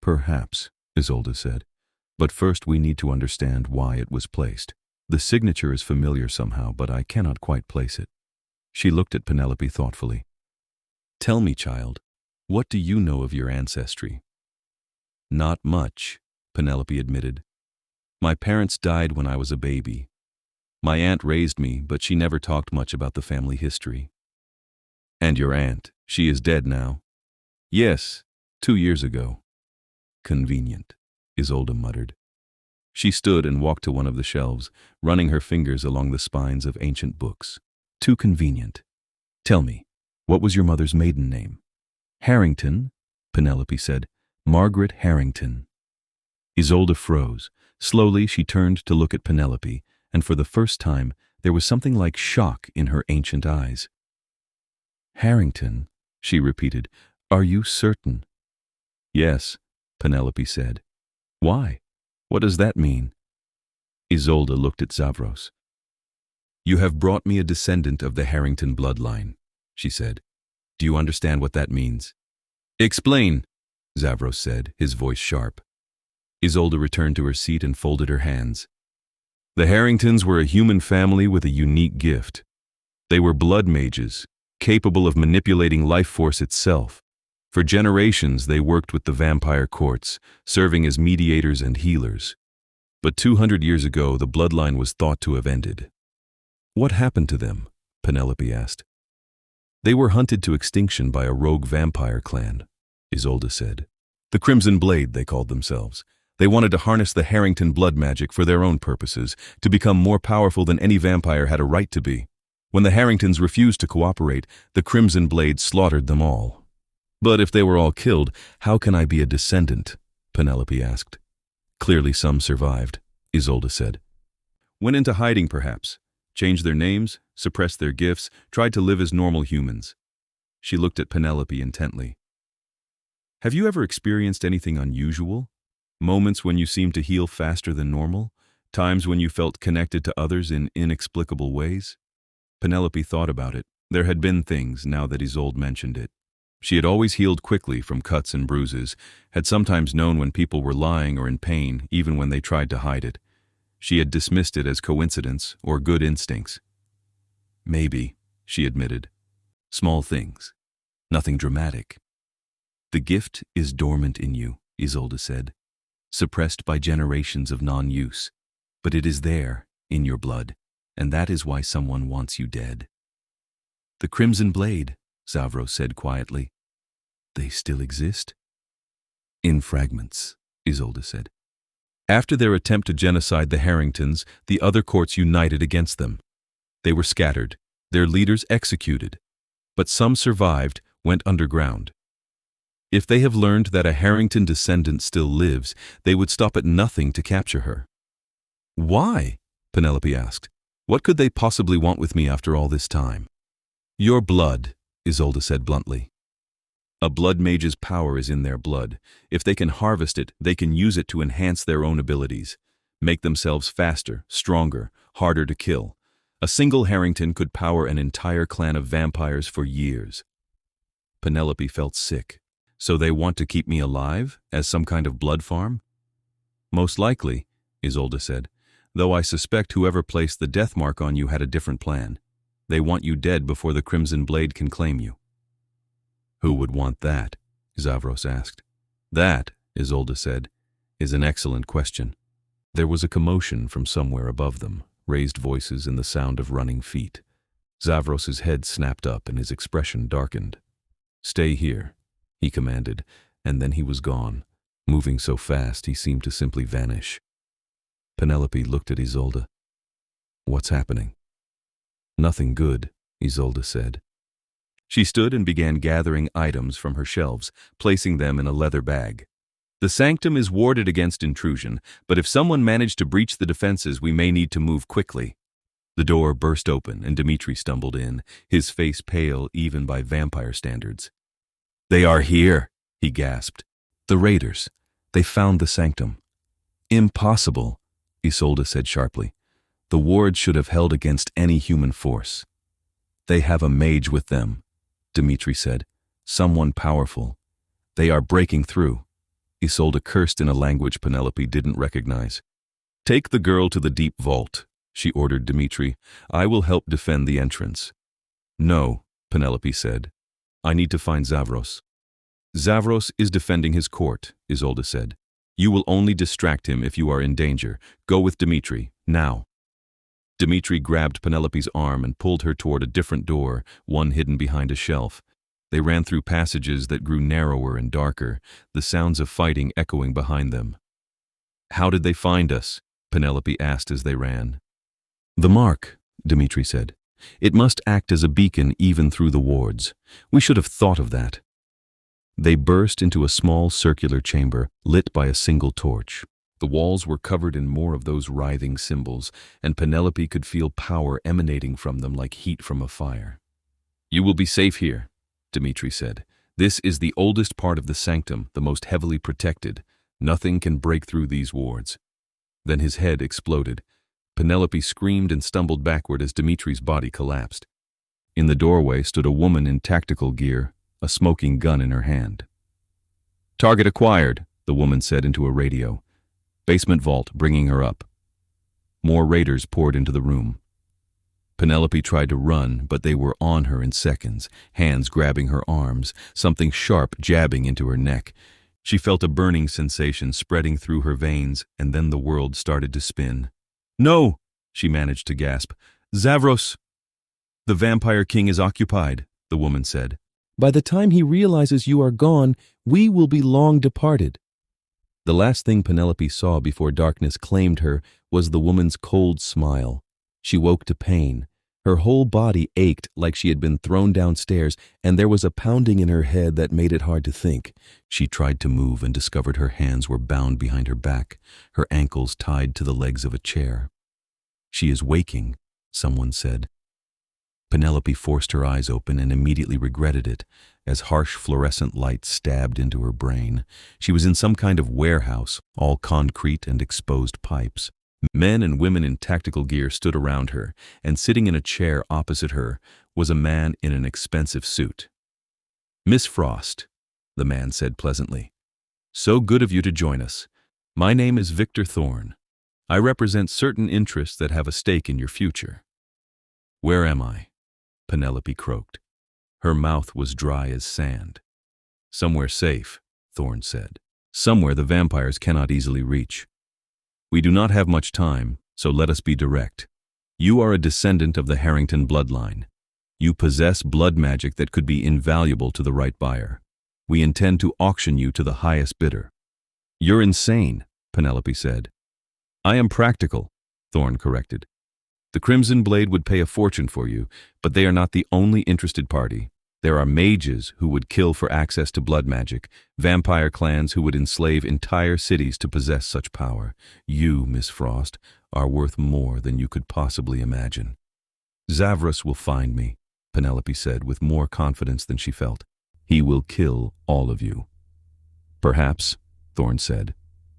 "Perhaps," Isolde said. "But first we need to understand why it was placed. The signature is familiar somehow, but I cannot quite place it." She looked at Penelope thoughtfully. "Tell me, child, what do you know of your ancestry?" "Not much," Penelope admitted. "My parents died when I was a baby. My aunt raised me, but she never talked much about the family history." "And your aunt, she is dead now?" "Yes, 2 years ago." "Convenient," Isolde muttered. She stood and walked to one of the shelves, running her fingers along the spines of ancient books. "Too convenient. Tell me, what was your mother's maiden name?" "Harrington," Penelope said. "Margaret Harrington." Isolde froze. Slowly she turned to look at Penelope, and for the first time there was something like shock in her ancient eyes. "Harrington," she repeated. "Are you certain?" "Yes," Penelope said. "Why? What does that mean?" Isolde looked at Xavros. "You have brought me a descendant of the Harrington bloodline," she said. "Do you understand what that means?" "Explain," Xavros said, his voice sharp. Isolde returned to her seat and folded her hands. "The Harringtons were a human family with a unique gift. They were blood mages, capable of manipulating life force itself. For generations they worked with the vampire courts, serving as mediators and healers. But 200 years ago the bloodline was thought to have ended." "What happened to them?" Penelope asked. "They were hunted to extinction by a rogue vampire clan," Isolde said. "The Crimson Blade, they called themselves. They wanted to harness the Harrington blood magic for their own purposes, to become more powerful than any vampire had a right to be. When the Harringtons refused to cooperate, the Crimson Blade slaughtered them all." "But if they were all killed, how can I be a descendant?" Penelope asked. "Clearly some survived," Isolde said. "Went into hiding, perhaps. Changed their names, suppressed their gifts, tried to live as normal humans." She looked at Penelope intently. Have you ever experienced anything unusual? Moments when you seemed to heal faster than normal? Times when you felt connected to others in inexplicable ways? Penelope thought about it. There had been things, now that Isolde mentioned it. She had always healed quickly from cuts and bruises, had sometimes known when people were lying or in pain, even when they tried to hide it. She had dismissed it as coincidence or good instincts. Maybe, she admitted. Small things. Nothing dramatic. The gift is dormant in you, Isolde said, suppressed by generations of non-use. But it is there, in your blood, and that is why someone wants you dead. The Crimson Blade, Xavros said quietly. They still exist? In fragments, Isolde said. After their attempt to genocide the Harringtons, the other courts united against them. They were scattered, their leaders executed. But some survived, went underground. If they have learned that a Harrington descendant still lives, they would stop at nothing to capture her. Why? Penelope asked. What could they possibly want with me after all this time? Your blood, Isolde said bluntly. A blood mage's power is in their blood. If they can harvest it, they can use it to enhance their own abilities, make themselves faster, stronger, harder to kill. A single Harrington could power an entire clan of vampires for years. Penelope felt sick. So they want to keep me alive, as some kind of blood farm? Most likely, Isolde said, though I suspect whoever placed the death mark on you had a different plan. They want you dead before the Crimson Blade can claim you. Who would want that? Xavros asked. That, Isolde said, is an excellent question. There was a commotion from somewhere above them, raised voices and the sound of running feet. Xavros's head snapped up and his expression darkened. Stay here, he commanded, and then he was gone, moving so fast he seemed to simply vanish. Penelope looked at Isolde. What's happening? Nothing good, Isolde said. She stood and began gathering items from her shelves, placing them in a leather bag. The sanctum is warded against intrusion, but if someone managed to breach the defenses, we may need to move quickly. The door burst open and Dmitri stumbled in, his face pale even by vampire standards. They are here, he gasped. The raiders. They found the sanctum. Impossible, Isolde said sharply. The wards should have held against any human force. They have a mage with them, Dmitri said. Someone powerful. They are breaking through. Isolde cursed in a language Penelope didn't recognize. Take the girl to the deep vault, she ordered Dmitri. I will help defend the entrance. No, Penelope said. I need to find Xavros. Xavros is defending his court, Isolde said. You will only distract him if you are in danger. Go with Dmitri, now. Dmitri grabbed Penelope's arm and pulled her toward a different door, one hidden behind a shelf. They ran through passages that grew narrower and darker, the sounds of fighting echoing behind them. How did they find us? Penelope asked as they ran. The mark, Dmitri said. It must act as a beacon even through the wards. We should have thought of that. They burst into a small circular chamber, lit by a single torch. The walls were covered in more of those writhing symbols, and Penelope could feel power emanating from them like heat from a fire. You will be safe here, Dmitri said. This is the oldest part of the sanctum, the most heavily protected. Nothing can break through these wards. Then his head exploded. Penelope screamed and stumbled backward as Dmitri's body collapsed. In the doorway stood a woman in tactical gear, a smoking gun in her hand. Target acquired, the woman said into a radio. Basement vault, bringing her up. More raiders poured into the room. Penelope tried to run, but they were on her in seconds, hands grabbing her arms, something sharp jabbing into her neck. She felt a burning sensation spreading through her veins, and then the world started to spin. No, she managed to gasp. Xavros! The Vampire King is occupied, the woman said. By the time he realizes you are gone, we will be long departed. The last thing Penelope saw before darkness claimed her was the woman's cold smile. She woke to pain. Her whole body ached like she had been thrown downstairs, and there was a pounding in her head that made it hard to think. She tried to move and discovered her hands were bound behind her back, her ankles tied to the legs of a chair. She is waking, someone said. Penelope forced her eyes open and immediately regretted it, as harsh fluorescent light stabbed into her brain. She was in some kind of warehouse, all concrete and exposed pipes. Men and women in tactical gear stood around her, and sitting in a chair opposite her was a man in an expensive suit. "Miss Frost," the man said pleasantly. "So good of you to join us. My name is Victor Thorne. I represent certain interests that have a stake in your future." "Where am I?" Penelope croaked. Her mouth was dry as sand. "Somewhere safe," Thorne said. "Somewhere the vampires cannot easily reach. We do not have much time, so let us be direct. You are a descendant of the Harrington bloodline. You possess blood magic that could be invaluable to the right buyer. We intend to auction you to the highest bidder." "You're insane," Penelope said. "I am practical," Thorne corrected. "The Crimson Blade would pay a fortune for you, but they are not the only interested party. There are mages who would kill for access to blood magic, vampire clans who would enslave entire cities to possess such power. You, Miss Frost, are worth more than you could possibly imagine." "Xavros will find me," Penelope said with more confidence than she felt. "He will kill all of you." "Perhaps," Thorne said,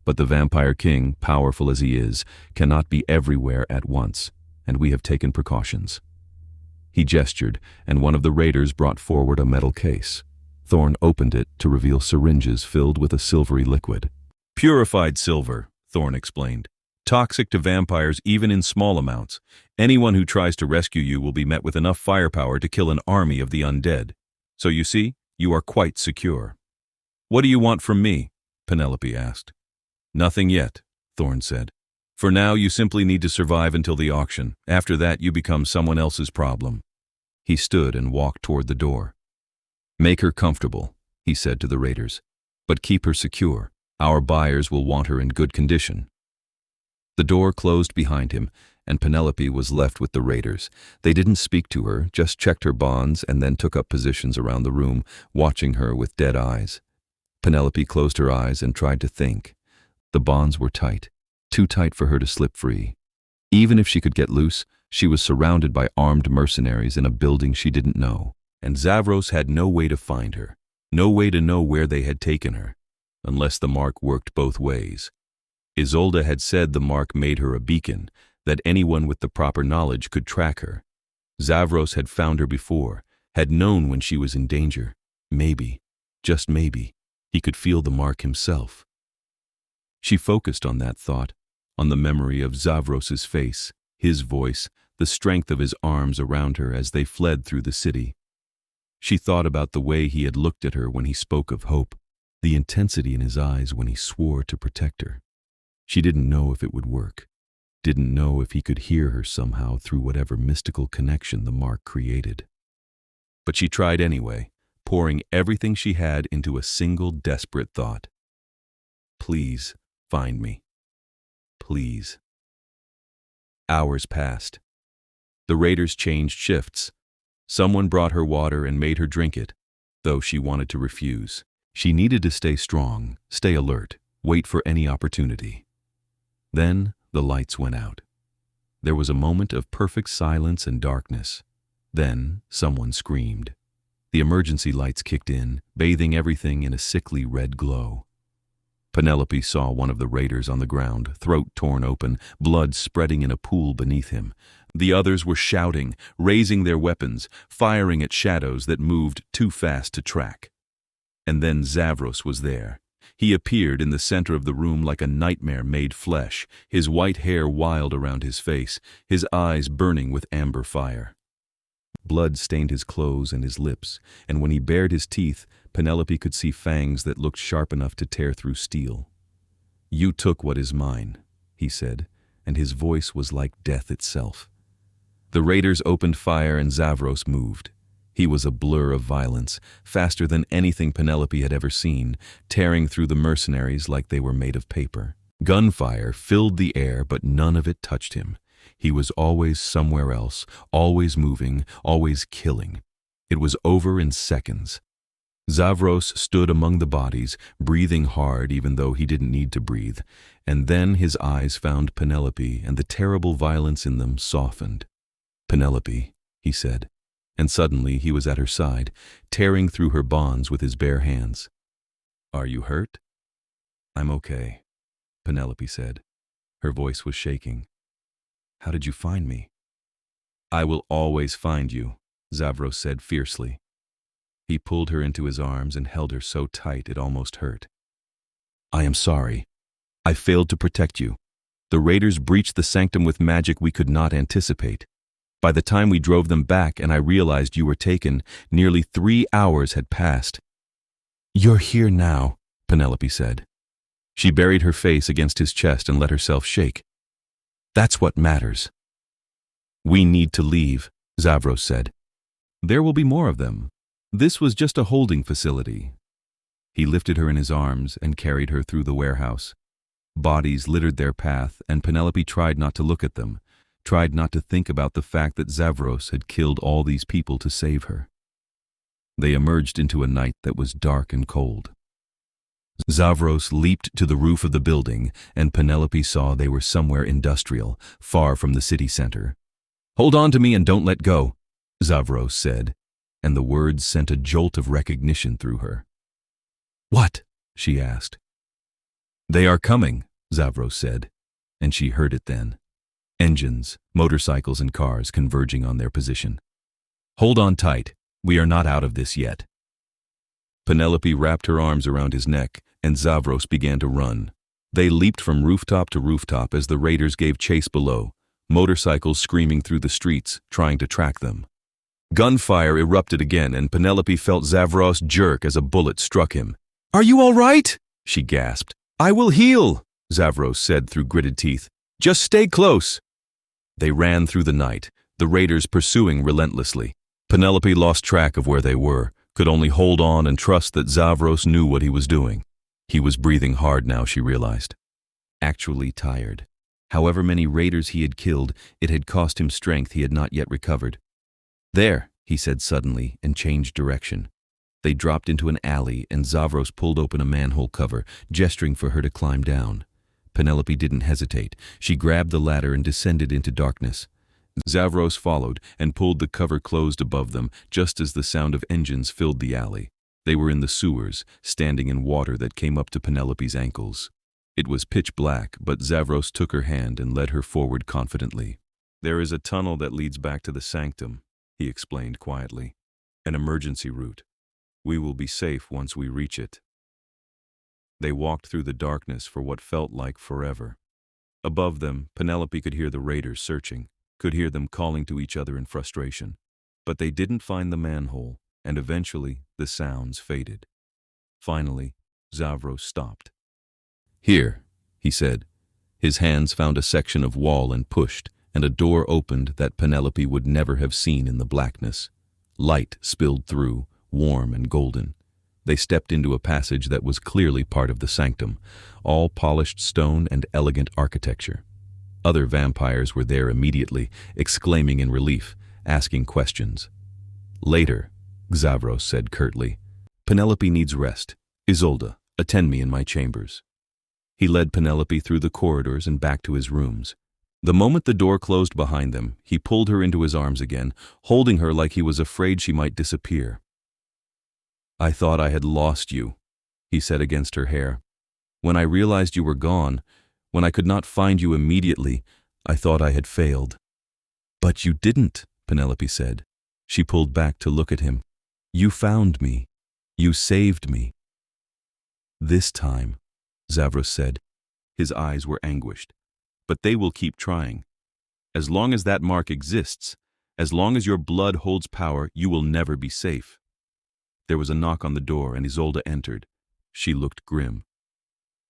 "but the Vampire King, powerful as he is, cannot be everywhere at once, and we have taken precautions." He gestured, and one of the raiders brought forward a metal case. Thorne opened it to reveal syringes filled with a silvery liquid. "Purified silver," Thorne explained. "Toxic to vampires even in small amounts. Anyone who tries to rescue you will be met with enough firepower to kill an army of the undead. So you see, you are quite secure." "What do you want from me?" Penelope asked. "Nothing yet," Thorne said. "For now, you simply need to survive until the auction. After that, you become someone else's problem." He stood and walked toward the door. "Make her comfortable," he said to the raiders, "but keep her secure. Our buyers will want her in good condition." The door closed behind him, and Penelope was left with the raiders. They didn't speak to her, just checked her bonds and then took up positions around the room, watching her with dead eyes. Penelope closed her eyes and tried to think. The bonds were tight, too tight for her to slip free. Even if she could get loose, she was surrounded by armed mercenaries in a building she didn't know, and Xavros had no way to find her, no way to know where they had taken her, unless the mark worked both ways. Isolde had said the mark made her a beacon, that anyone with the proper knowledge could track her. Xavros had found her before, had known when she was in danger. Maybe, just maybe, he could feel the mark himself. She focused on that thought, on the memory of Xavros's face, his voice, the strength of his arms around her as they fled through the city. She thought about the way he had looked at her when he spoke of hope, the intensity in his eyes when he swore to protect her. She didn't know if it would work, didn't know if he could hear her somehow through whatever mystical connection the mark created. But she tried anyway, pouring everything she had into a single desperate thought. "Please find me. Please." Hours passed. The raiders changed shifts. Someone brought her water and made her drink it, though she wanted to refuse. She needed to stay strong, stay alert, wait for any opportunity. Then the lights went out. There was a moment of perfect silence and darkness. Then someone screamed. The emergency lights kicked in, bathing everything in a sickly red glow. Penelope saw one of the raiders on the ground, throat torn open, blood spreading in a pool beneath him. The others were shouting, raising their weapons, firing at shadows that moved too fast to track. And then Xavros was there. He appeared in the center of the room like a nightmare made flesh, his white hair wild around his face, his eyes burning with amber fire. Blood stained his clothes and his lips, and when he bared his teeth, Penelope could see fangs that looked sharp enough to tear through steel. "You took what is mine," he said, and his voice was like death itself. The raiders opened fire and Xavros moved. He was a blur of violence, faster than anything Penelope had ever seen, tearing through the mercenaries like they were made of paper. Gunfire filled the air, but none of it touched him. He was always somewhere else, always moving, always killing. It was over in seconds. Xavros stood among the bodies, breathing hard even though he didn't need to breathe, and then his eyes found Penelope, and the terrible violence in them softened. "Penelope," he said, and suddenly he was at her side, tearing through her bonds with his bare hands. "Are you hurt?" "I'm okay," Penelope said. Her voice was shaking. "How did you find me?" "I will always find you," Xavros said fiercely. He pulled her into his arms and held her so tight it almost hurt. "I am sorry. I failed to protect you. The raiders breached the sanctum with magic we could not anticipate. By the time we drove them back and I realized you were taken, nearly 3 hours had passed." "You're here now," Penelope said. She buried her face against his chest and let herself shake. "That's what matters." "We need to leave," Xavros said. "There will be more of them. This was just a holding facility." He lifted her in his arms and carried her through the warehouse. Bodies littered their path, and Penelope tried not to look at them, tried not to think about the fact that Xavros had killed all these people to save her. They emerged into a night that was dark and cold. Xavros leaped to the roof of the building, and Penelope saw they were somewhere industrial, far from the city center. "Hold on to me and don't let go," Xavros said, and the words sent a jolt of recognition through her. "What?" she asked. "They are coming," Xavros said, and she heard it then. Engines, motorcycles, and cars converging on their position. "Hold on tight. We are not out of this yet." Penelope wrapped her arms around his neck, and Xavros began to run. They leaped from rooftop to rooftop as the raiders gave chase below, motorcycles screaming through the streets, trying to track them. Gunfire erupted again, and Penelope felt Xavros jerk as a bullet struck him. "Are you all right?" she gasped. "I will heal," Xavros said through gritted teeth. "Just stay close." They ran through the night, the raiders pursuing relentlessly. Penelope lost track of where they were, could only hold on and trust that Xavros knew what he was doing. He was breathing hard now, she realized. Actually tired. However many raiders he had killed, it had cost him strength he had not yet recovered. "There," he said suddenly, and changed direction. They dropped into an alley, and Xavros pulled open a manhole cover, gesturing for her to climb down. Penelope didn't hesitate. She grabbed the ladder and descended into darkness. Xavros followed and pulled the cover closed above them just as the sound of engines filled the alley. They were in the sewers, standing in water that came up to Penelope's ankles. It was pitch black, but Xavros took her hand and led her forward confidently. "There is a tunnel that leads back to the sanctum," he explained quietly. "An emergency route. We will be safe once we reach it." They walked through the darkness for what felt like forever. Above them, Penelope could hear the raiders searching, could hear them calling to each other in frustration. But they didn't find the manhole, and eventually the sounds faded. Finally, Xavros stopped. "Here," he said. His hands found a section of wall and pushed, and a door opened that Penelope would never have seen in the blackness. Light spilled through, warm and golden. They stepped into a passage that was clearly part of the sanctum, all polished stone and elegant architecture. Other vampires were there immediately, exclaiming in relief, asking questions. "Later," Xavros said curtly. "Penelope needs rest. Isolde, attend me in my chambers." He led Penelope through the corridors and back to his rooms. The moment the door closed behind them, he pulled her into his arms again, holding her like he was afraid she might disappear. "I thought I had lost you," he said against her hair. "When I realized you were gone, when I could not find you immediately, I thought I had failed." "But you didn't," Penelope said. She pulled back to look at him. "You found me. You saved me." "This time," Xavros said. His eyes were anguished. "But they will keep trying. As long as that mark exists, as long as your blood holds power, you will never be safe." There was a knock on the door, and Isolde entered. She looked grim.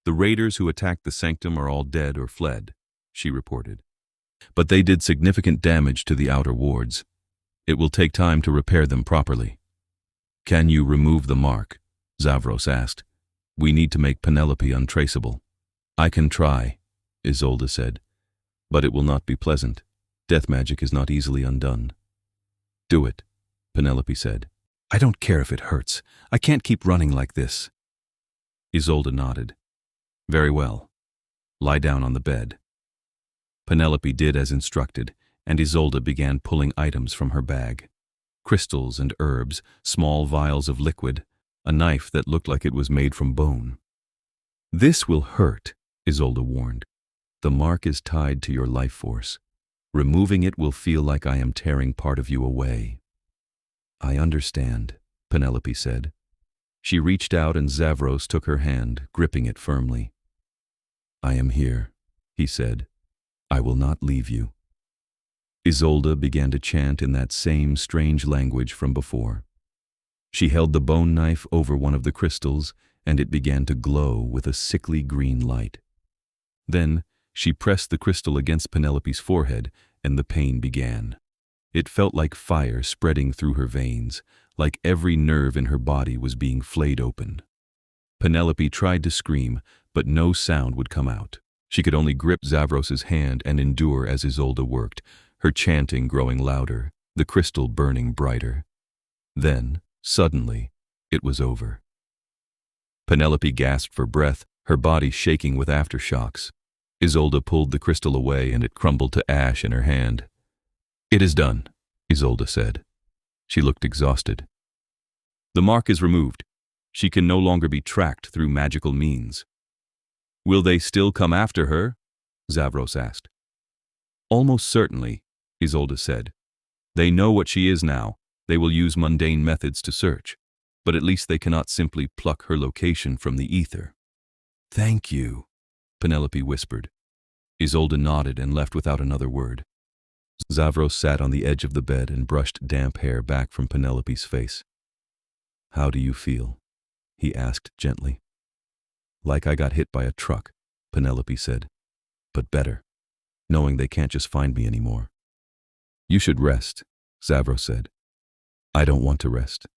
"The raiders who attacked the sanctum are all dead or fled," she reported. "But they did significant damage to the outer wards. It will take time to repair them properly." "Can you remove the mark?" Xavros asked. "We need to make Penelope untraceable." "I can try," Isolde said. "But it will not be pleasant. Death magic is not easily undone." "Do it," Penelope said. "I don't care if it hurts. I can't keep running like this." Isolde nodded. "Very well. Lie down on the bed." Penelope did as instructed, and Isolde began pulling items from her bag. crystals and herbs, small vials of liquid, a knife that looked like it was made from bone. "This will hurt," Isolde warned. "The mark is tied to your life force. Removing it will feel like I am tearing part of you away." "I understand," Penelope said. She reached out and Xavros took her hand, gripping it firmly. "I am here," he said. "I will not leave you." Isolde began to chant in that same strange language from before. She held the bone knife over one of the crystals, and it began to glow with a sickly green light. Then she pressed the crystal against Penelope's forehead, and the pain began. It felt like fire spreading through her veins, like every nerve in her body was being flayed open. Penelope tried to scream, but no sound would come out. She could only grip Xavros's hand and endure as Isolde worked, her chanting growing louder, the crystal burning brighter. Then, suddenly, it was over. Penelope gasped for breath, her body shaking with aftershocks. Isolde pulled the crystal away and it crumbled to ash in her hand. "It is done," Isolde said. She looked exhausted. "The mark is removed. She can no longer be tracked through magical means." "Will they still come after her?" Xavros asked. "Almost certainly," Isolde said. "They know what she is now. They will use mundane methods to search, but at least they cannot simply pluck her location from the ether." "Thank you," Penelope whispered. Isolde nodded and left without another word. Xavros sat on the edge of the bed and brushed damp hair back from Penelope's face. "How do you feel?" he asked gently. "Like I got hit by a truck," Penelope said. "But better, knowing they can't just find me anymore." "You should rest," Xavros said. "I don't want to rest,"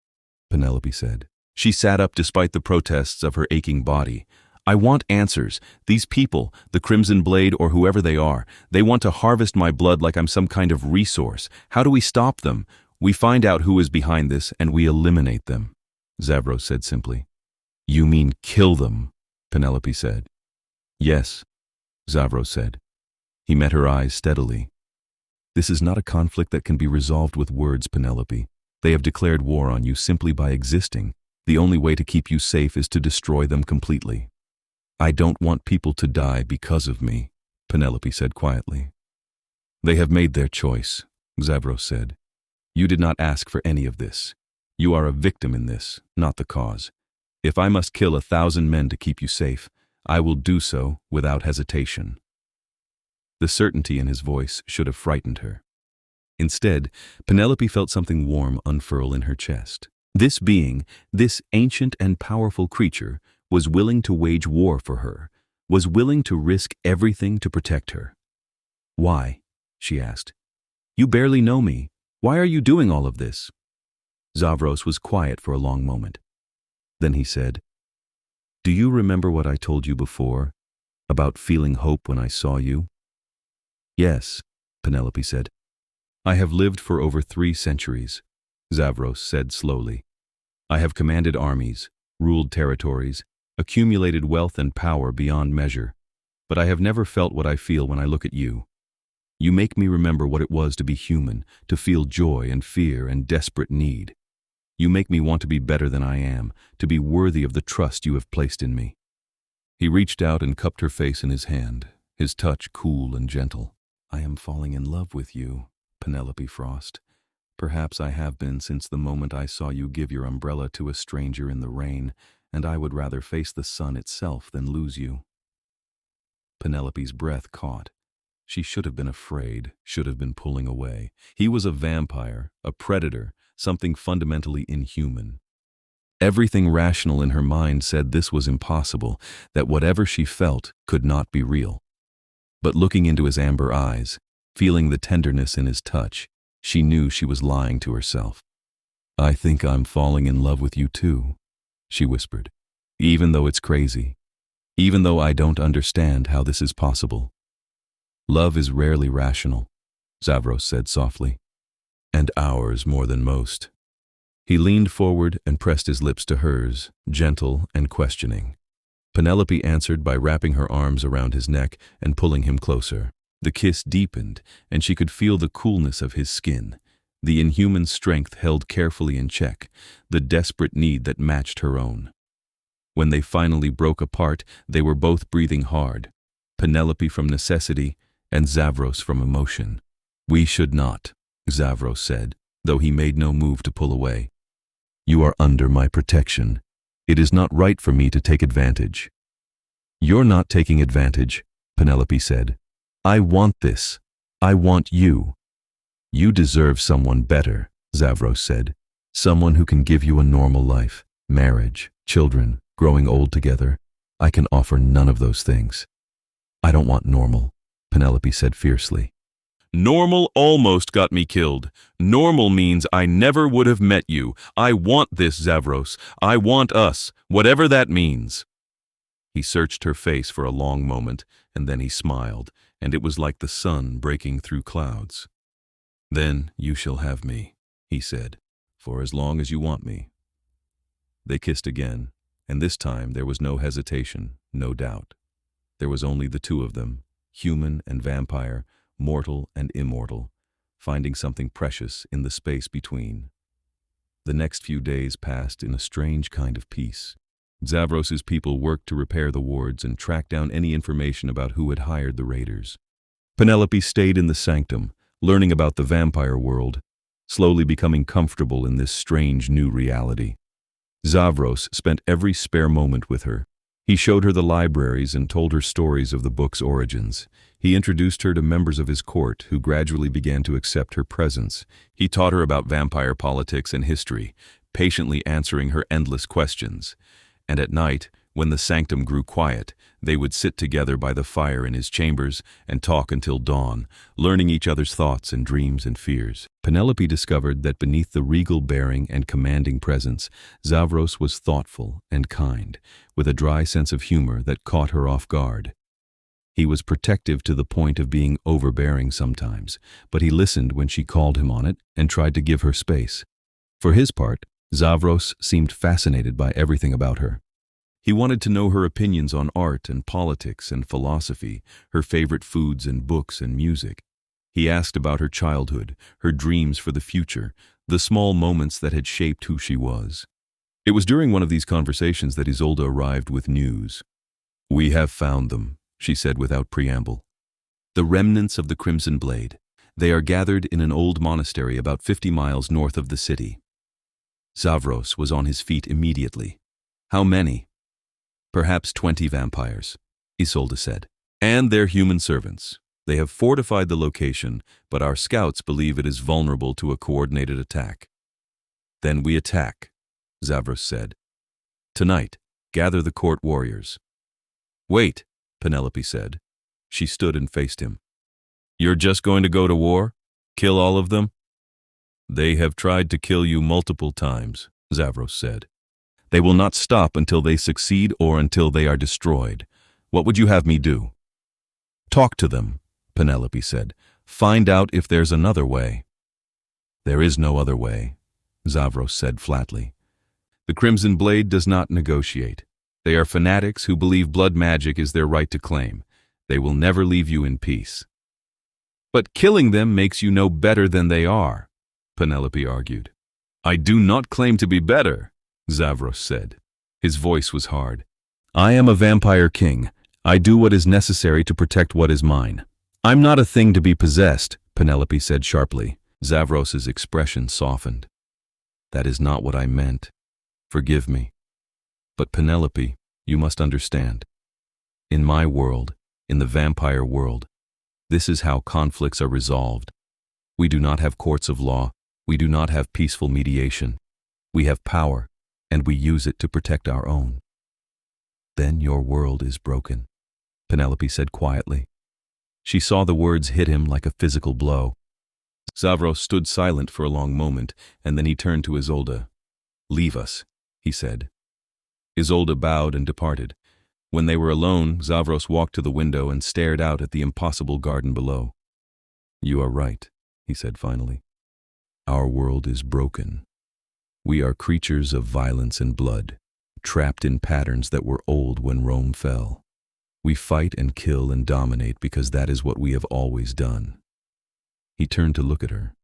Penelope said. She sat up despite the protests of her aching body. "I want answers. These people, the Crimson Blade or whoever they are, they want to harvest my blood like I'm some kind of resource. How do we stop them? We find out who is behind this and we eliminate them," Xavros said simply. "You mean kill them?" Penelope said. "Yes," Xavros said. He met her eyes steadily. "This is not a conflict that can be resolved with words, Penelope. They have declared war on you simply by existing. The only way to keep you safe is to destroy them completely." "I don't want people to die because of me," Penelope said quietly. "They have made their choice," Xavros said. "You did not ask for any of this. You are a victim in this, not the cause. If I must kill 1,000 men to keep you safe, I will do so without hesitation." The certainty in his voice should have frightened her. Instead, Penelope felt something warm unfurl in her chest. This being, this ancient and powerful creature, was willing to wage war for her, was willing to risk everything to protect her. "Why?" she asked. "You barely know me. Why are you doing all of this?" Xavros was quiet for a long moment. Then he said, "Do you remember what I told you before, about feeling hope when I saw you?" "Yes," Penelope said. "I have lived for over 3 centuries," Xavros said slowly. "I have commanded armies, ruled territories, accumulated wealth and power beyond measure, but I have never felt what I feel when I look at you. You make me remember what it was to be human, to feel joy and fear and desperate need. You make me want to be better than I am, to be worthy of the trust you have placed in me." He reached out and cupped her face in his hand, his touch cool and gentle. "I am falling in love with you, Penelope Frost. Perhaps I have been since the moment I saw you give your umbrella to a stranger in the rain, and I would rather face the sun itself than lose you." Penelope's breath caught. She should have been afraid, should have been pulling away. He was a vampire, a predator, something fundamentally inhuman. Everything rational in her mind said this was impossible, that whatever she felt could not be real. But looking into his amber eyes, feeling the tenderness in his touch, she knew she was lying to herself. "I think I'm falling in love with you too," she whispered, "even though it's crazy, even though I don't understand how this is possible." "Love is rarely rational," Xavros said softly, "and ours more than most." He leaned forward and pressed his lips to hers, gentle and questioning. Penelope answered by wrapping her arms around his neck and pulling him closer. The kiss deepened, and she could feel the coolness of his skin. the inhuman strength held carefully in check, the desperate need that matched her own. When they finally broke apart, they were both breathing hard, Penelope from necessity and Xavros from emotion. "We should not," Xavros said, though he made no move to pull away. "You are under my protection. It is not right for me to take advantage." "You're not taking advantage," Penelope said. "I want this. I want you." "You deserve someone better," Xavros said. "Someone who can give you a normal life, marriage, children, growing old together. I can offer none of those things." "I don't want normal," Penelope said fiercely. "Normal almost got me killed. Normal means I never would have met you. I want this, Xavros. I want us, whatever that means." He searched her face for a long moment, and then he smiled, and it was like the sun breaking through clouds. "Then you shall have me," he said, "for as long as you want me." They kissed again, and this time there was no hesitation, no doubt. There was only the two of them, human and vampire, mortal and immortal, finding something precious in the space between. The next few days passed in a strange kind of peace. Xavros's people worked to repair the wards and track down any information about who had hired the raiders. Penelope stayed in the sanctum, learning about the vampire world, slowly becoming comfortable in this strange new reality. Xavros spent every spare moment with her. He showed her the libraries and told her stories of the book's origins. He introduced her to members of his court who gradually began to accept her presence. He taught her about vampire politics and history, patiently answering her endless questions. And at night, when the sanctum grew quiet, they would sit together by the fire in his chambers and talk until dawn, learning each other's thoughts and dreams and fears. Penelope discovered that beneath the regal bearing and commanding presence, Xavros was thoughtful and kind, with a dry sense of humor that caught her off guard. He was protective to the point of being overbearing sometimes, but he listened when she called him on it and tried to give her space. For his part, Xavros seemed fascinated by everything about her. He wanted to know her opinions on art and politics and philosophy, her favorite foods and books and music. He asked about her childhood, her dreams for the future, the small moments that had shaped who she was. It was during one of these conversations that Isolde arrived with news. "We have found them," she said without preamble. "The remnants of the Crimson Blade. They are gathered in an old monastery about 50 miles north of the city." Xavros was on his feet immediately. "How many?" "Perhaps 20 vampires," Isolde said. "And their human servants. They have fortified the location, but our scouts believe it is vulnerable to a coordinated attack." "Then we attack," Xavros said. "Tonight, gather the court warriors." "Wait," Penelope said. She stood and faced him. "You're just going to go to war? Kill all of them?" "They have tried to kill you multiple times," Xavros said. "They will not stop until they succeed or until they are destroyed. What would you have me do?" "Talk to them," Penelope said. "Find out if there's another way." "There is no other way," Xavros said flatly. "The Crimson Blade does not negotiate. They are fanatics who believe blood magic is their right to claim. They will never leave you in peace." "But killing them makes you no better than they are," Penelope argued. "I do not claim to be better," Xavros said. His voice was hard. "I am a vampire king. I do what is necessary to protect what is mine." "I'm not a thing to be possessed," Penelope said sharply. Xavros's expression softened. "That is not what I meant. Forgive me. But Penelope, you must understand. In my world, in the vampire world, this is how conflicts are resolved. We do not have courts of law. We do not have peaceful mediation. We have power, and we use it to protect our own." "Then your world is broken," Penelope said quietly. She saw the words hit him like a physical blow. Xavros stood silent for a long moment, and then he turned to Isolde. "Leave us," he said. Isolde bowed and departed. When they were alone, Xavros walked to the window and stared out at the impossible garden below. "You are right," he said finally. "Our world is broken. We are creatures of violence and blood, trapped in patterns that were old when Rome fell. We fight and kill and dominate because that is what we have always done." He turned to look at her.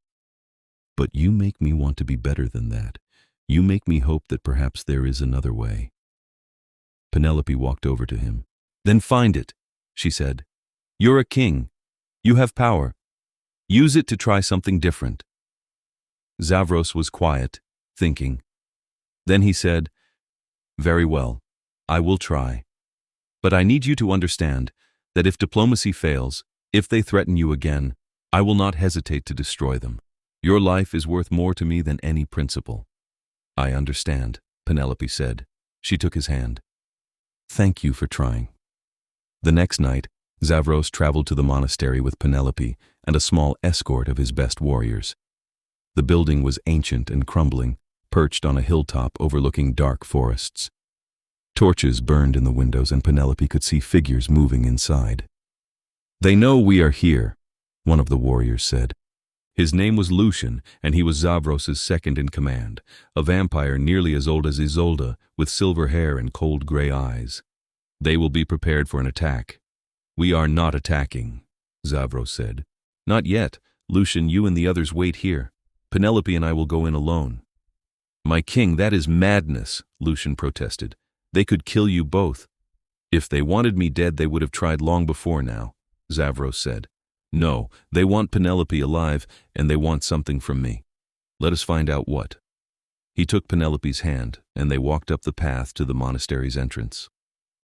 But you make me want to be better than that. You make me hope that perhaps there is another way. Penelope walked over to him. Then find it, she said. You're a king. You have power. Use it to try something different. Xavros was quiet, thinking. Then he said, Very well, I will try. But I need you to understand that if diplomacy fails, if they threaten you again, I will not hesitate to destroy them. Your life is worth more to me than any principle. I understand, Penelope said. She took his hand. Thank you for trying. The next night, Xavros traveled to the monastery with Penelope and a small escort of his best warriors. The building was ancient and crumbling, perched on a hilltop overlooking dark forests. Torches burned in the windows and Penelope could see figures moving inside. They know we are here, one of the warriors said. His name was Lucian, and he was Xavros's second in command, a vampire nearly as old as Isolde, with silver hair and cold gray eyes. They will be prepared for an attack. We are not attacking, Xavros said. Not yet. Lucian, you and the others wait here. Penelope and I will go in alone. My king, that is madness, Lucian protested. They could kill you both. If they wanted me dead, they would have tried long before now, Xavros said. No, they want Penelope alive, and they want something from me. Let us find out what. He took Penelope's hand, and they walked up the path to the monastery's entrance.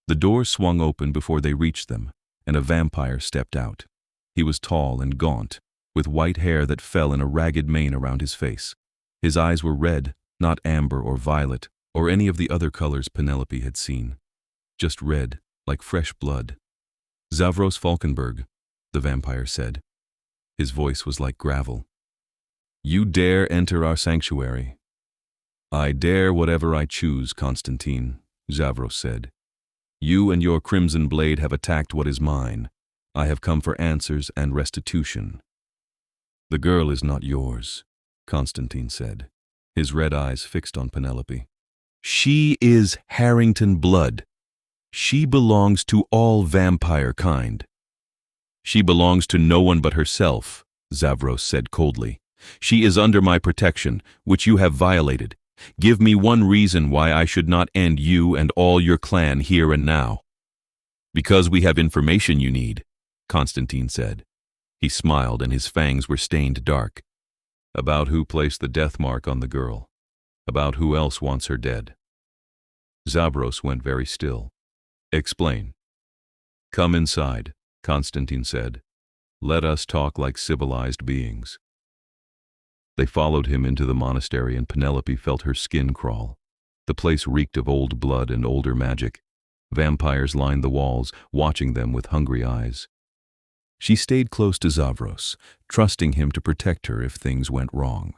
The door swung open before they reached them, and a vampire stepped out. He was tall and gaunt, with white hair that fell in a ragged mane around his face. His eyes were red, not amber or violet, or any of the other colors Penelope had seen. Just red, like fresh blood. Xavros Falkenberg, the vampire said. His voice was like gravel. You dare enter our sanctuary. I dare whatever I choose, Constantine, Xavros said. You and your crimson blade have attacked what is mine. I have come for answers and restitution. The girl is not yours, Constantine said, his red eyes fixed on Penelope. She is Harrington blood. She belongs to all vampire kind. She belongs to no one but herself, Xavros said coldly. She is under my protection, which you have violated. Give me one reason why I should not end you and all your clan here and now. Because we have information you need, Constantine said. He smiled and his fangs were stained dark. About who placed the death mark on the girl. About who else wants her dead. Xavros went very still. Explain. Come inside, Constantine said. Let us talk like civilized beings. They followed him into the monastery and Penelope felt her skin crawl. The place reeked of old blood and older magic. Vampires lined the walls, watching them with hungry eyes. She stayed close to Xavros, trusting him to protect her if things went wrong.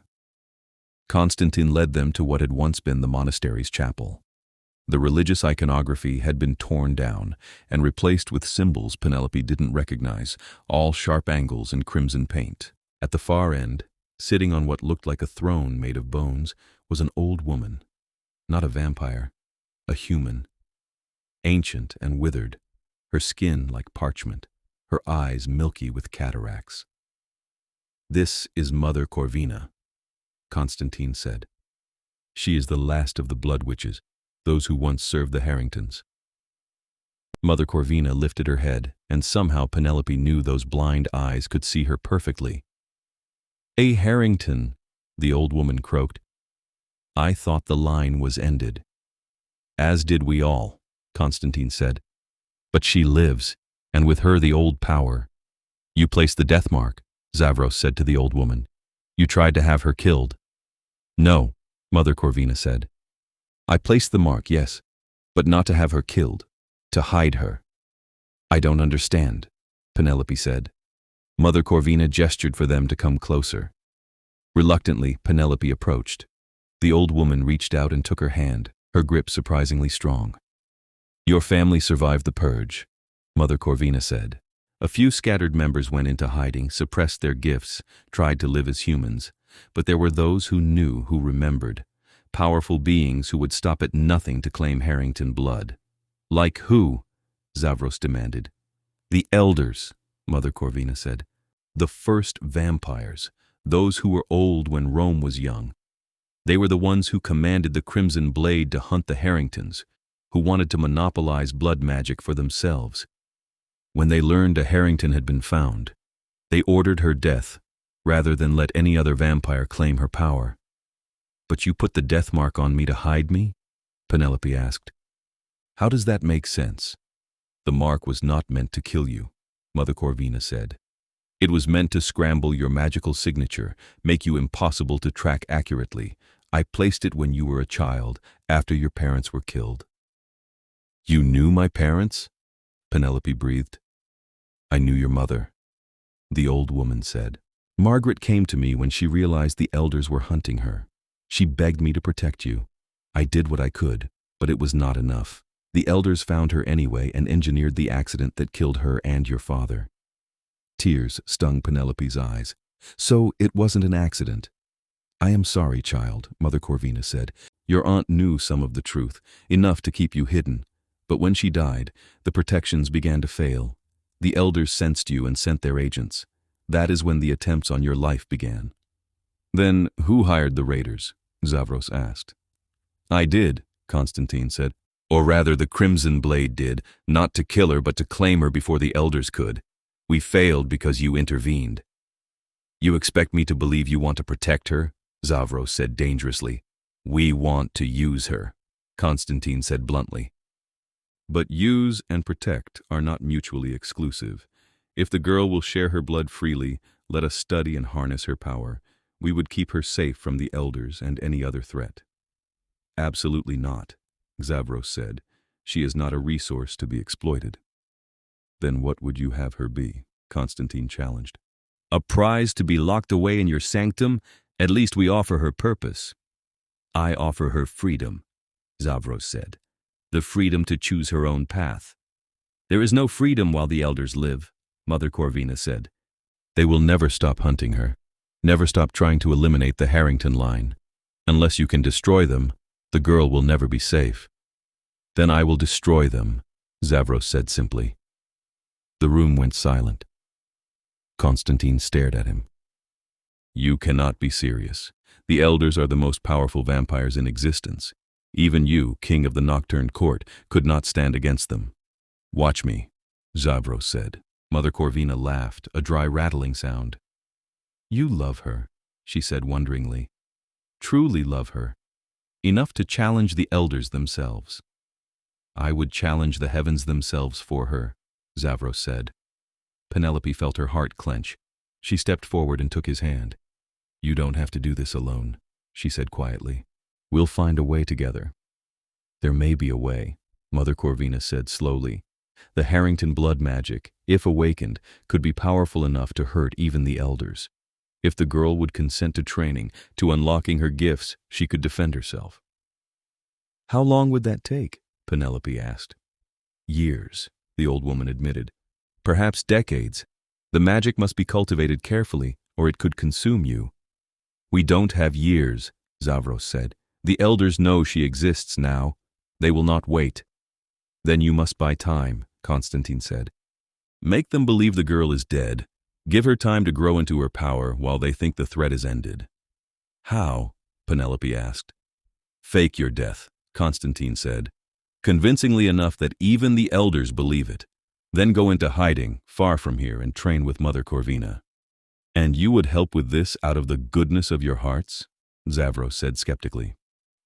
Constantine led them to what had once been the monastery's chapel. The religious iconography had been torn down and replaced with symbols Penelope didn't recognize, all sharp angles and crimson paint. At the far end, sitting on what looked like a throne made of bones, was an old woman. Not a vampire, a human. Ancient and withered, her skin like parchment, her eyes milky with cataracts. This is Mother Corvina, Constantine said. She is the last of the blood witches, those who once served the Harringtons. Mother Corvina lifted her head, and somehow Penelope knew those blind eyes could see her perfectly. A Harrington, the old woman croaked. I thought the line was ended. As did we all, Constantine said. But she lives, and with her the old power. You placed the death mark, Xavros said to the old woman. You tried to have her killed. No, Mother Corvina said. I placed the mark, yes, but not to have her killed, to hide her. I don't understand, Penelope said. Mother Corvina gestured for them to come closer. Reluctantly, Penelope approached. The old woman reached out and took her hand, her grip surprisingly strong. Your family survived the purge, Mother Corvina said. A few scattered members went into hiding, suppressed their gifts, tried to live as humans, but there were those who knew, who remembered. Powerful beings who would stop at nothing to claim Harrington blood. Like who? Xavros demanded. The elders, Mother Corvina said. The first vampires, those who were old when Rome was young. They were the ones who commanded the Crimson Blade to hunt the Harringtons, who wanted to monopolize blood magic for themselves. When they learned a Harrington had been found, they ordered her death, rather than let any other vampire claim her power. "But you put the death mark on me to hide me?" Penelope asked. "How does that make sense?" "The mark was not meant to kill you," Mother Corvina said. "It was meant to scramble your magical signature, make you impossible to track accurately. I placed it when you were a child, after your parents were killed." "You knew my parents?" Penelope breathed. "I knew your mother," the old woman said. "Margaret came to me when she realized the elders were hunting her. She begged me to protect you. I did what I could, but it was not enough. The elders found her anyway and engineered the accident that killed her and your father." Tears stung Penelope's eyes. "So it wasn't an accident." "I am sorry, child," Mother Corvina said. "Your aunt knew some of the truth, enough to keep you hidden. But when she died, the protections began to fail. The elders sensed you and sent their agents. That is when the attempts on your life began." "Then who hired the raiders?" Xavros asked. "I did," Constantine said. "Or rather, the Crimson Blade did, not to kill her but to claim her before the elders could. We failed because you intervened." "You expect me to believe you want to protect her?" Xavros said dangerously. "We want to use her," Constantine said bluntly. "But use and protect are not mutually exclusive. If the girl will share her blood freely, let us study and harness her power. We would keep her safe from the elders and any other threat." "Absolutely not," Xavros said. "She is not a resource to be exploited." "Then what would you have her be?" Constantine challenged. "A prize to be locked away in your sanctum? At least we offer her purpose." "I offer her freedom," Xavros said. "The freedom to choose her own path." "There is no freedom while the elders live," Mother Corvina said. "They will never stop hunting her, never stop trying to eliminate the Harrington line. Unless you can destroy them, the girl will never be safe." "Then I will destroy them," Xavros said simply. The room went silent. Constantine stared at him. "You cannot be serious. The elders are the most powerful vampires in existence. Even you, king of the Nocturne Court, could not stand against them." "Watch me," Xavros said. Mother Corvina laughed, a dry rattling sound. "You love her," she said wonderingly. "Truly love her. Enough to challenge the elders themselves." "I would challenge the heavens themselves for her," Xavros said. Penelope felt her heart clench. She stepped forward and took his hand. "You don't have to do this alone," she said quietly. "We'll find a way together." "There may be a way," Mother Corvina said slowly. "The Harrington blood magic, if awakened, could be powerful enough to hurt even the elders. If the girl would consent to training, to unlocking her gifts, she could defend herself." "How long would that take?" Penelope asked. "Years," the old woman admitted. "Perhaps decades. The magic must be cultivated carefully, or it could consume you." "We don't have years," Xavros said. "The elders know she exists now. They will not wait." "Then you must buy time," Constantine said. "Make them believe the girl is dead. Give her time to grow into her power while they think the threat is ended." "How?" Penelope asked. "Fake your death," Constantine said. "Convincingly enough that even the elders believe it. Then go into hiding, far from here, and train with Mother Corvina." "And you would help with this out of the goodness of your hearts?" Xavros said skeptically.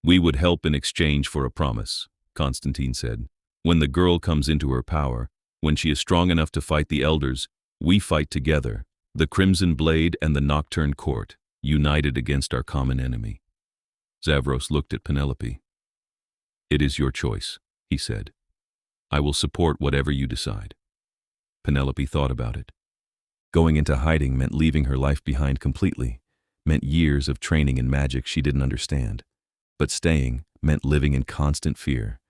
"We would help in exchange for a promise," Constantine said. "When the girl comes into her power, when she is strong enough to fight the elders, we fight together, the Crimson Blade and the Nocturne Court, united against our common enemy." Xavros looked at Penelope. "It is your choice," he said. "I will support whatever you decide." Penelope thought about it. Going into hiding meant leaving her life behind completely, meant years of training in magic she didn't understand. But staying meant living in constant fear,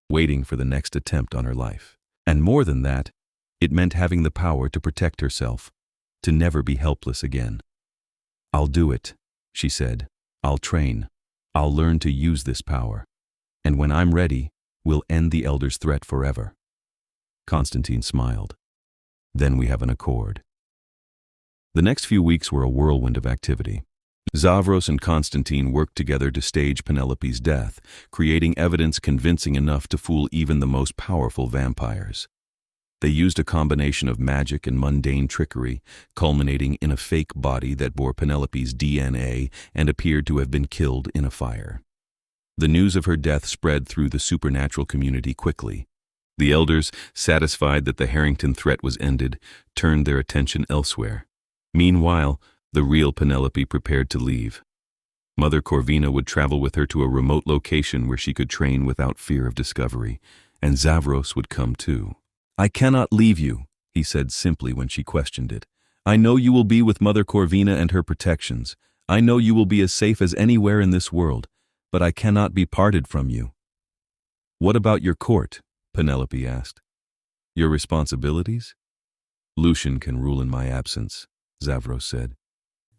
waiting for the next attempt on her life. And more than that, it meant having the power to protect herself, to never be helpless again. "I'll do it," she said. "I'll train. I'll learn to use this power. And when I'm ready, we'll end the elders' threat forever." Constantine smiled. "Then we have an accord." The next few weeks were a whirlwind of activity. Xavros and Constantine worked together to stage Penelope's death, creating evidence convincing enough to fool even the most powerful vampires. They used a combination of magic and mundane trickery, culminating in a fake body that bore Penelope's DNA and appeared to have been killed in a fire. The news of her death spread through the supernatural community quickly. The elders, satisfied that the Harrington threat was ended, turned their attention elsewhere. Meanwhile, the real Penelope prepared to leave. Mother Corvina would travel with her to a remote location where she could train without fear of discovery, and Xavros would come too. "I cannot leave you," he said simply when she questioned it. "I know you will be with Mother Corvina and her protections. I know you will be as safe as anywhere in this world, but I cannot be parted from you." "What about your court?" Penelope asked. "Your responsibilities?" "Lucian can rule in my absence," Xavros said.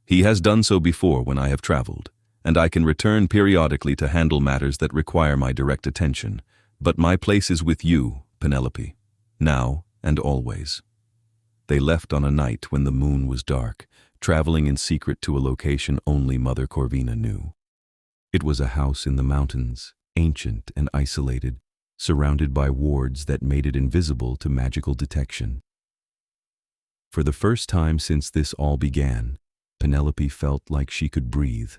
"He has done so before when I have traveled, and I can return periodically to handle matters that require my direct attention. But my place is with you, Penelope, now and always." They left on a night when the moon was dark, traveling in secret to a location only Mother Corvina knew. It was a house in the mountains, ancient and isolated, surrounded by wards that made it invisible to magical detection. For the first time since this all began, Penelope felt like she could breathe.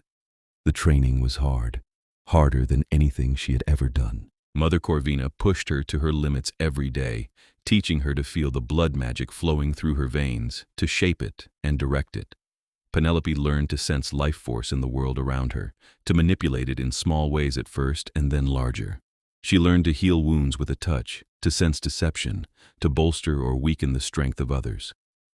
The training was hard, harder than anything she had ever done. Mother Corvina pushed her to her limits every day, teaching her to feel the blood magic flowing through her veins, to shape it and direct it. Penelope learned to sense life force in the world around her, to manipulate it in small ways at first and then larger. She learned to heal wounds with a touch, to sense deception, to bolster or weaken the strength of others.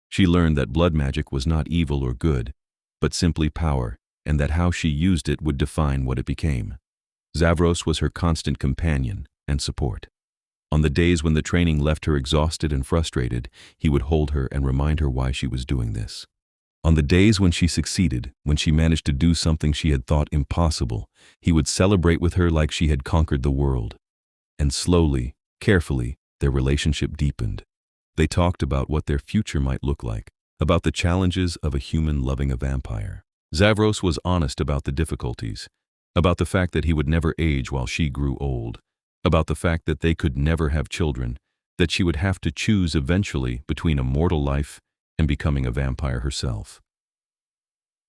She learned that blood magic was not evil or good, but simply power, and that how she used it would define what it became. Xavros was her constant companion and support. On the days when the training left her exhausted and frustrated, he would hold her and remind her why she was doing this. On the days when she succeeded, when she managed to do something she had thought impossible, he would celebrate with her like she had conquered the world. And slowly, carefully, their relationship deepened. They talked about what their future might look like, about the challenges of a human loving a vampire. Xavros was honest about the difficulties, about the fact that he would never age while she grew old, about the fact that they could never have children, that she would have to choose eventually between a mortal life and becoming a vampire herself.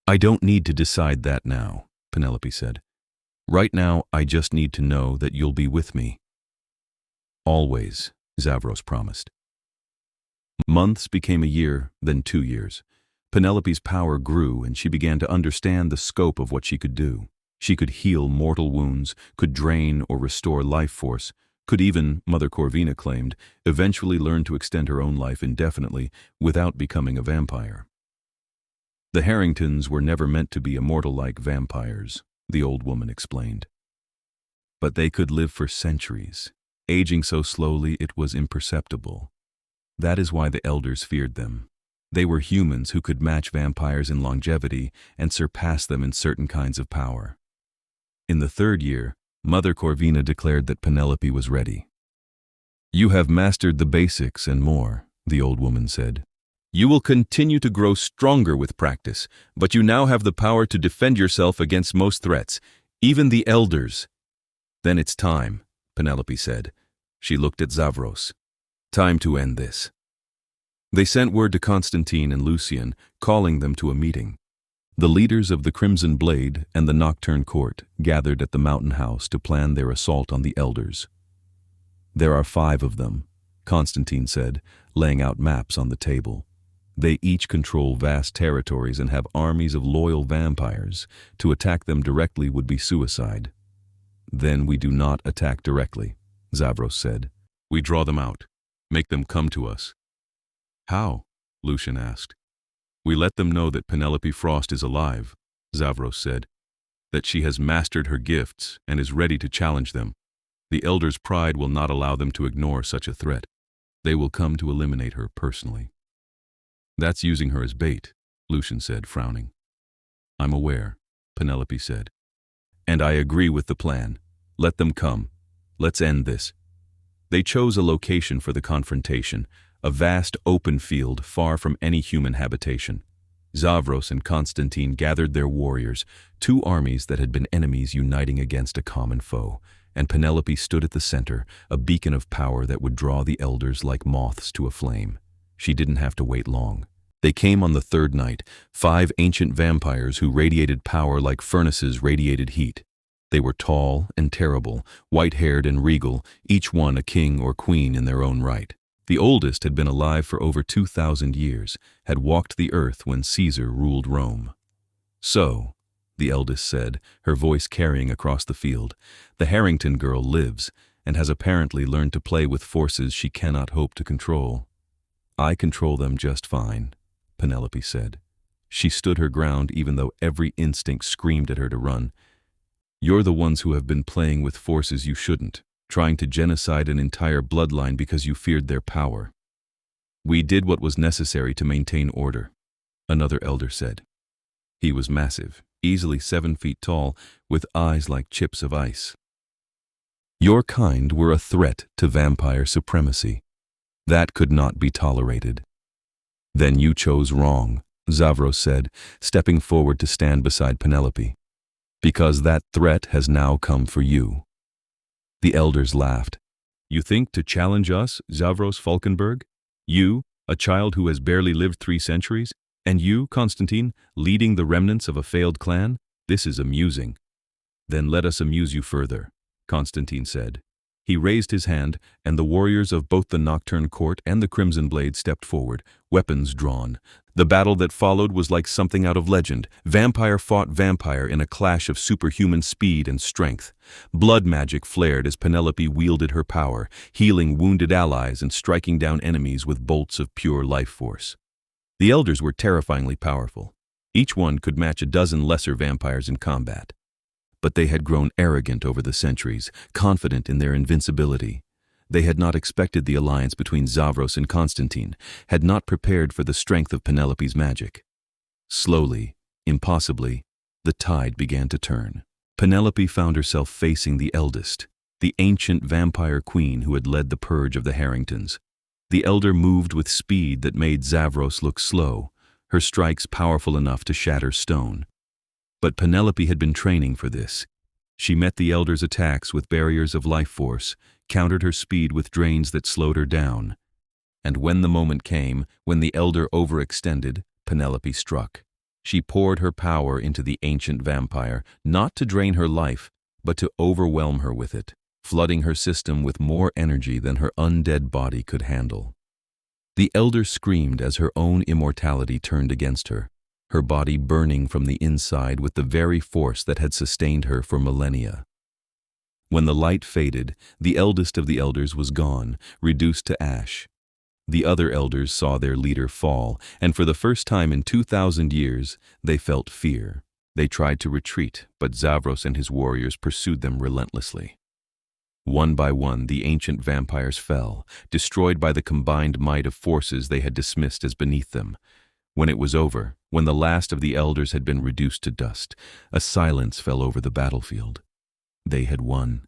"I don't need to decide that now," Penelope said. "Right now, I just need to know that you'll be with me." "Always," Xavros promised. Months became a year, then 2 years. Penelope's power grew, and she began to understand the scope of what she could do. She could heal mortal wounds, could drain or restore life force, could even, Mother Corvina claimed, eventually learn to extend her own life indefinitely without becoming a vampire. "The Harringtons were never meant to be immortal like vampires," the old woman explained. "But they could live for centuries, aging so slowly it was imperceptible. That is why the elders feared them. They were humans who could match vampires in longevity and surpass them in certain kinds of power." In the 3rd year, Mother Corvina declared that Penelope was ready. "You have mastered the basics and more," the old woman said. "You will continue to grow stronger with practice, but you now have the power to defend yourself against most threats, even the elders." "Then it's time," Penelope said. She looked at Xavros. "Time to end this." They sent word to Constantine and Lucian, calling them to a meeting. The leaders of the Crimson Blade and the Nocturne Court gathered at the mountain house to plan their assault on the elders. "There are 5 of them," Constantine said, laying out maps on the table. "They each control vast territories and have armies of loyal vampires. To attack them directly would be suicide." "Then we do not attack directly," Xavros said. "We draw them out, make them come to us." "How?" Lucian asked. "We let them know that Penelope Frost is alive," Xavros said, "that she has mastered her gifts and is ready to challenge them. The elders' pride will not allow them to ignore such a threat. They will come to eliminate her personally." "That's using her as bait," Lucian said, frowning. "I'm aware," Penelope said. "And I agree with the plan. Let them come. Let's end this." They chose a location for the confrontation, a vast open field far from any human habitation. Xavros and Constantine gathered their warriors, two armies that had been enemies uniting against a common foe, and Penelope stood at the center, a beacon of power that would draw the elders like moths to a flame. She didn't have to wait long. They came on the third night, 5 ancient vampires who radiated power like furnaces radiated heat. They were tall and terrible, white-haired and regal, each one a king or queen in their own right. The oldest had been alive for over 2,000 years, had walked the earth when Caesar ruled Rome. "So," the eldest said, her voice carrying across the field, "the Harrington girl lives, and has apparently learned to play with forces she cannot hope to control." "I control them just fine," Penelope said. She stood her ground even though every instinct screamed at her to run. "You're the ones who have been playing with forces you shouldn't, trying to genocide an entire bloodline because you feared their power." "We did what was necessary to maintain order," another elder said. He was massive, easily 7 feet tall, with eyes like chips of ice. "Your kind were a threat to vampire supremacy. That could not be tolerated." "Then you chose wrong," Xavros said, stepping forward to stand beside Penelope. "Because that threat has now come for you." The elders laughed. "You think to challenge us, Xavros Falkenberg? You, a child who has barely lived 3 centuries? And you, Constantine, leading the remnants of a failed clan? This is amusing." "Then let us amuse you further," Constantine said. He raised his hand, and the warriors of both the Nocturne Court and the Crimson Blade stepped forward, weapons drawn. The battle that followed was like something out of legend. Vampire fought vampire in a clash of superhuman speed and strength. Blood magic flared as Penelope wielded her power, healing wounded allies and striking down enemies with bolts of pure life force. The elders were terrifyingly powerful. Each one could match a dozen lesser vampires in combat. But they had grown arrogant over the centuries, confident in their invincibility. They had not expected the alliance between Xavros and Constantine, had not prepared for the strength of Penelope's magic. Slowly, impossibly, the tide began to turn. Penelope found herself facing the eldest, the ancient vampire queen who had led the purge of the Harringtons. The elder moved with speed that made Xavros look slow, her strikes powerful enough to shatter stone. But Penelope had been training for this. She met the elder's attacks with barriers of life force, countered her speed with drains that slowed her down. And when the moment came, when the elder overextended, Penelope struck. She poured her power into the ancient vampire, not to drain her life, but to overwhelm her with it, flooding her system with more energy than her undead body could handle. The elder screamed as her own immortality turned against her, her body burning from the inside with the very force that had sustained her for millennia. When the light faded, the eldest of the elders was gone, reduced to ash. The other elders saw their leader fall, and for the first time in 2,000 years, they felt fear. They tried to retreat, but Xavros and his warriors pursued them relentlessly. One by one, the ancient vampires fell, destroyed by the combined might of forces they had dismissed as beneath them. When it was over, when the last of the elders had been reduced to dust, a silence fell over the battlefield. They had won.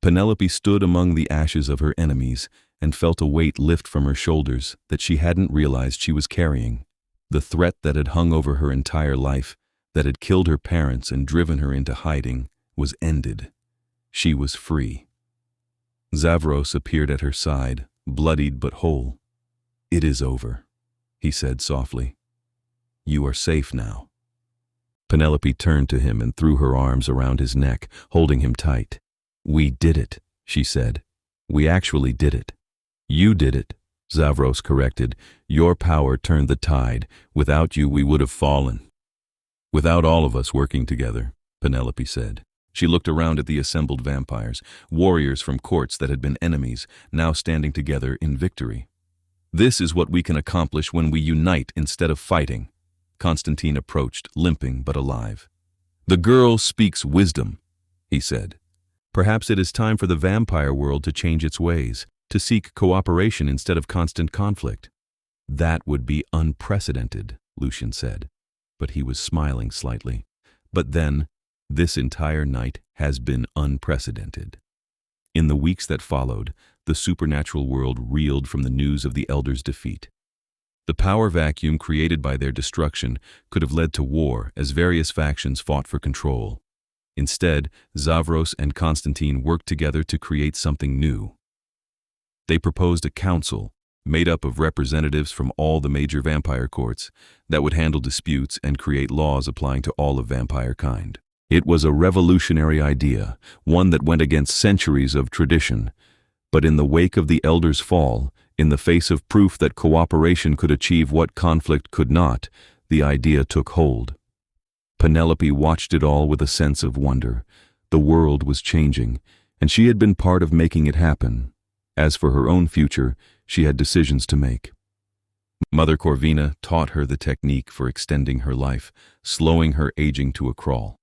Penelope stood among the ashes of her enemies and felt a weight lift from her shoulders that she hadn't realized she was carrying. The threat that had hung over her entire life, that had killed her parents and driven her into hiding, was ended. She was free. Xavros appeared at her side, bloodied but whole. "It is over," he said softly. "You are safe now." Penelope turned to him and threw her arms around his neck, holding him tight. "We did it," she said. "We actually did it." "You did it," Xavros corrected. "Your power turned the tide. Without you, we would have fallen." "Without all of us working together," Penelope said. She looked around at the assembled vampires, warriors from courts that had been enemies, now standing together in victory. "This is what we can accomplish when we unite instead of fighting." Constantine approached, limping but alive. "The girl speaks wisdom," he said. "Perhaps it is time for the vampire world to change its ways, to seek cooperation instead of constant conflict." "That would be unprecedented," Lucian said, but he was smiling slightly. "But then, this entire night has been unprecedented." In the weeks that followed, the supernatural world reeled from the news of the elders' defeat. The power vacuum created by their destruction could have led to war as various factions fought for control. Instead, Xavros and Constantine worked together to create something new. They proposed a council made up of representatives from all the major vampire courts that would handle disputes and create laws applying to all of vampire kind. It was a revolutionary idea, one that went against centuries of tradition. But in the wake of the Elders' fall, in the face of proof that cooperation could achieve what conflict could not, the idea took hold. Penelope watched it all with a sense of wonder. The world was changing, and she had been part of making it happen. As for her own future, she had decisions to make. Mother Corvina taught her the technique for extending her life, slowing her aging to a crawl.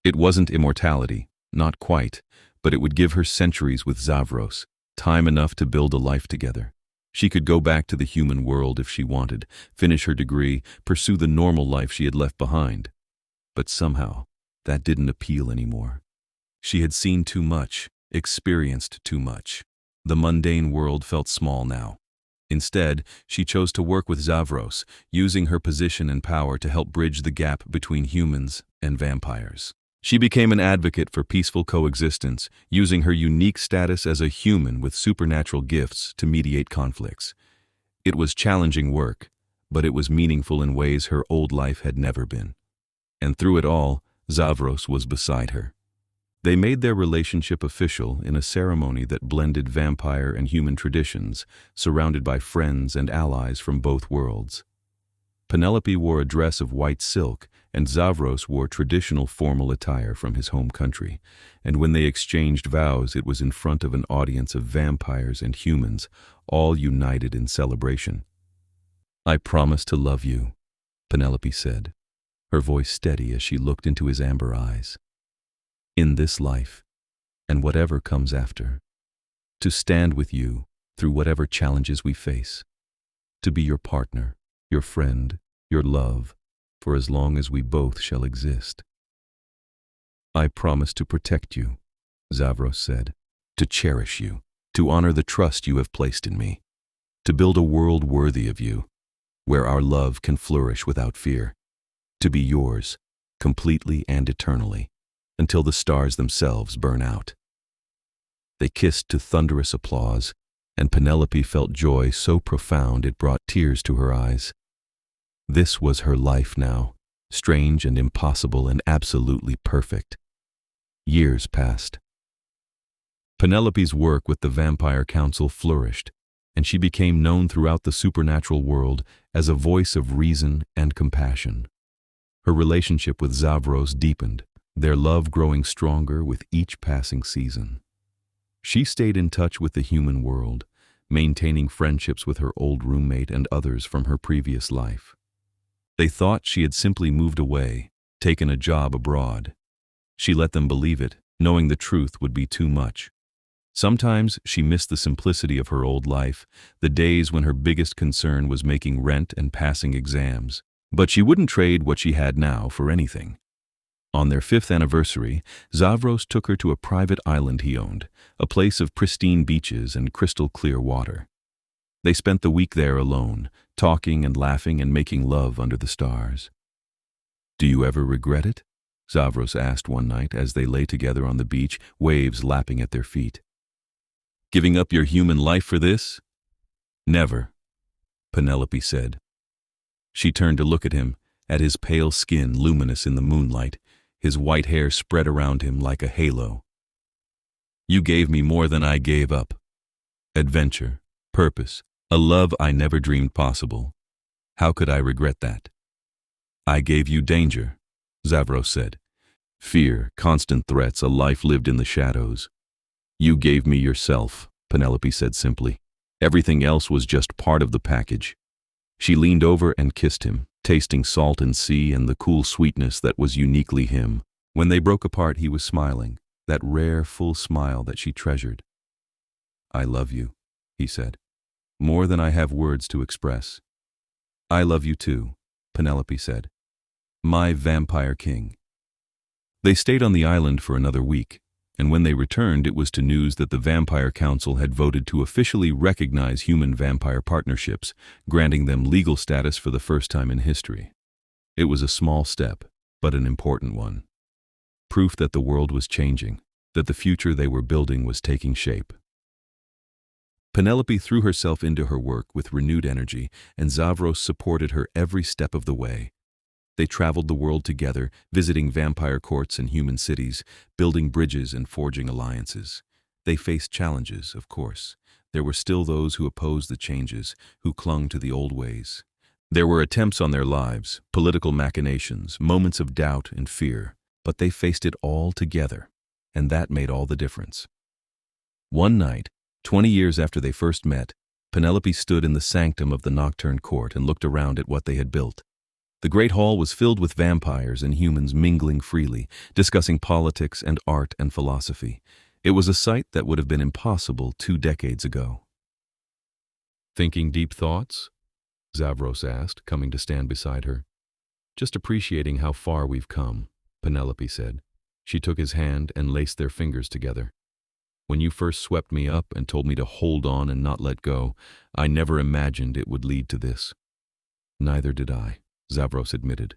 It wasn't immortality, not quite, but it would give her centuries with Xavros, time enough to build a life together. She could go back to the human world if she wanted, finish her degree, pursue the normal life she had left behind. But somehow, that didn't appeal anymore. She had seen too much, experienced too much. The mundane world felt small now. Instead, she chose to work with Xavros, using her position and power to help bridge the gap between humans and vampires. She became an advocate for peaceful coexistence, using her unique status as a human with supernatural gifts to mediate conflicts. It was challenging work, but it was meaningful in ways her old life had never been. And through it all, Xavros was beside her. They made their relationship official in a ceremony that blended vampire and human traditions, surrounded by friends and allies from both worlds. Penelope wore a dress of white silk, and Xavros wore traditional formal attire from his home country, and when they exchanged vows it was in front of an audience of vampires and humans, all united in celebration. "I promise to love you," Penelope said, her voice steady as she looked into his amber eyes. "In this life, and whatever comes after, to stand with you through whatever challenges we face, to be your partner, your friend, your love, for as long as we both shall exist." "I promise to protect you," Xavros said, "to cherish you, to honor the trust you have placed in me, to build a world worthy of you, where our love can flourish without fear, to be yours, completely and eternally, until the stars themselves burn out." They kissed to thunderous applause, and Penelope felt joy so profound it brought tears to her eyes. This was her life now, strange and impossible and absolutely perfect. Years passed. Penelope's work with the Vampire Council flourished, and she became known throughout the supernatural world as a voice of reason and compassion. Her relationship with Xavros deepened, their love growing stronger with each passing season. She stayed in touch with the human world, maintaining friendships with her old roommate and others from her previous life. They thought she had simply moved away, taken a job abroad. She let them believe it, knowing the truth would be too much. Sometimes she missed the simplicity of her old life, the days when her biggest concern was making rent and passing exams. But she wouldn't trade what she had now for anything. On their 5th anniversary, Xavros took her to a private island he owned, a place of pristine beaches and crystal-clear water. They spent the week there alone, talking and laughing and making love under the stars. "Do you ever regret it?" Xavros asked one night as they lay together on the beach, waves lapping at their feet. "Giving up your human life for this?" "Never," Penelope said. She turned to look at him, at his pale skin luminous in the moonlight, his white hair spread around him like a halo. "You gave me more than I gave up. Adventure, purpose, a love I never dreamed possible. How could I regret that?" "I gave you danger," Xavros said. "Fear, constant threats, a life lived in the shadows. You gave me yourself," Penelope said simply. "Everything else was just part of the package." She leaned over and kissed him, tasting salt and sea and the cool sweetness that was uniquely him. When they broke apart, he was smiling, that rare, full smile that she treasured. "I love you," he said, "more than I have words to express." "I love you too," Penelope said. "My vampire king." They stayed on the island for another week, and when they returned, it was to news that the Vampire Council had voted to officially recognize human-vampire partnerships, granting them legal status for the first time in history. It was a small step, but an important one. Proof that the world was changing, that the future they were building was taking shape. Penelope threw herself into her work with renewed energy, and Xavros supported her every step of the way. They traveled the world together, visiting vampire courts and human cities, building bridges and forging alliances. They faced challenges, of course. There were still those who opposed the changes, who clung to the old ways. There were attempts on their lives, political machinations, moments of doubt and fear, but they faced it all together, and that made all the difference. One night, 20 years after they first met, Penelope stood in the sanctum of the Nocturne Court and looked around at what they had built. The great hall was filled with vampires and humans mingling freely, discussing politics and art and philosophy. It was a sight that would have been impossible 2 decades ago. "Thinking deep thoughts?" Xavros asked, coming to stand beside her. "Just appreciating how far we've come," Penelope said. She took his hand and laced their fingers together. "When you first swept me up and told me to hold on and not let go, I never imagined it would lead to this." "Neither did I," Xavros admitted.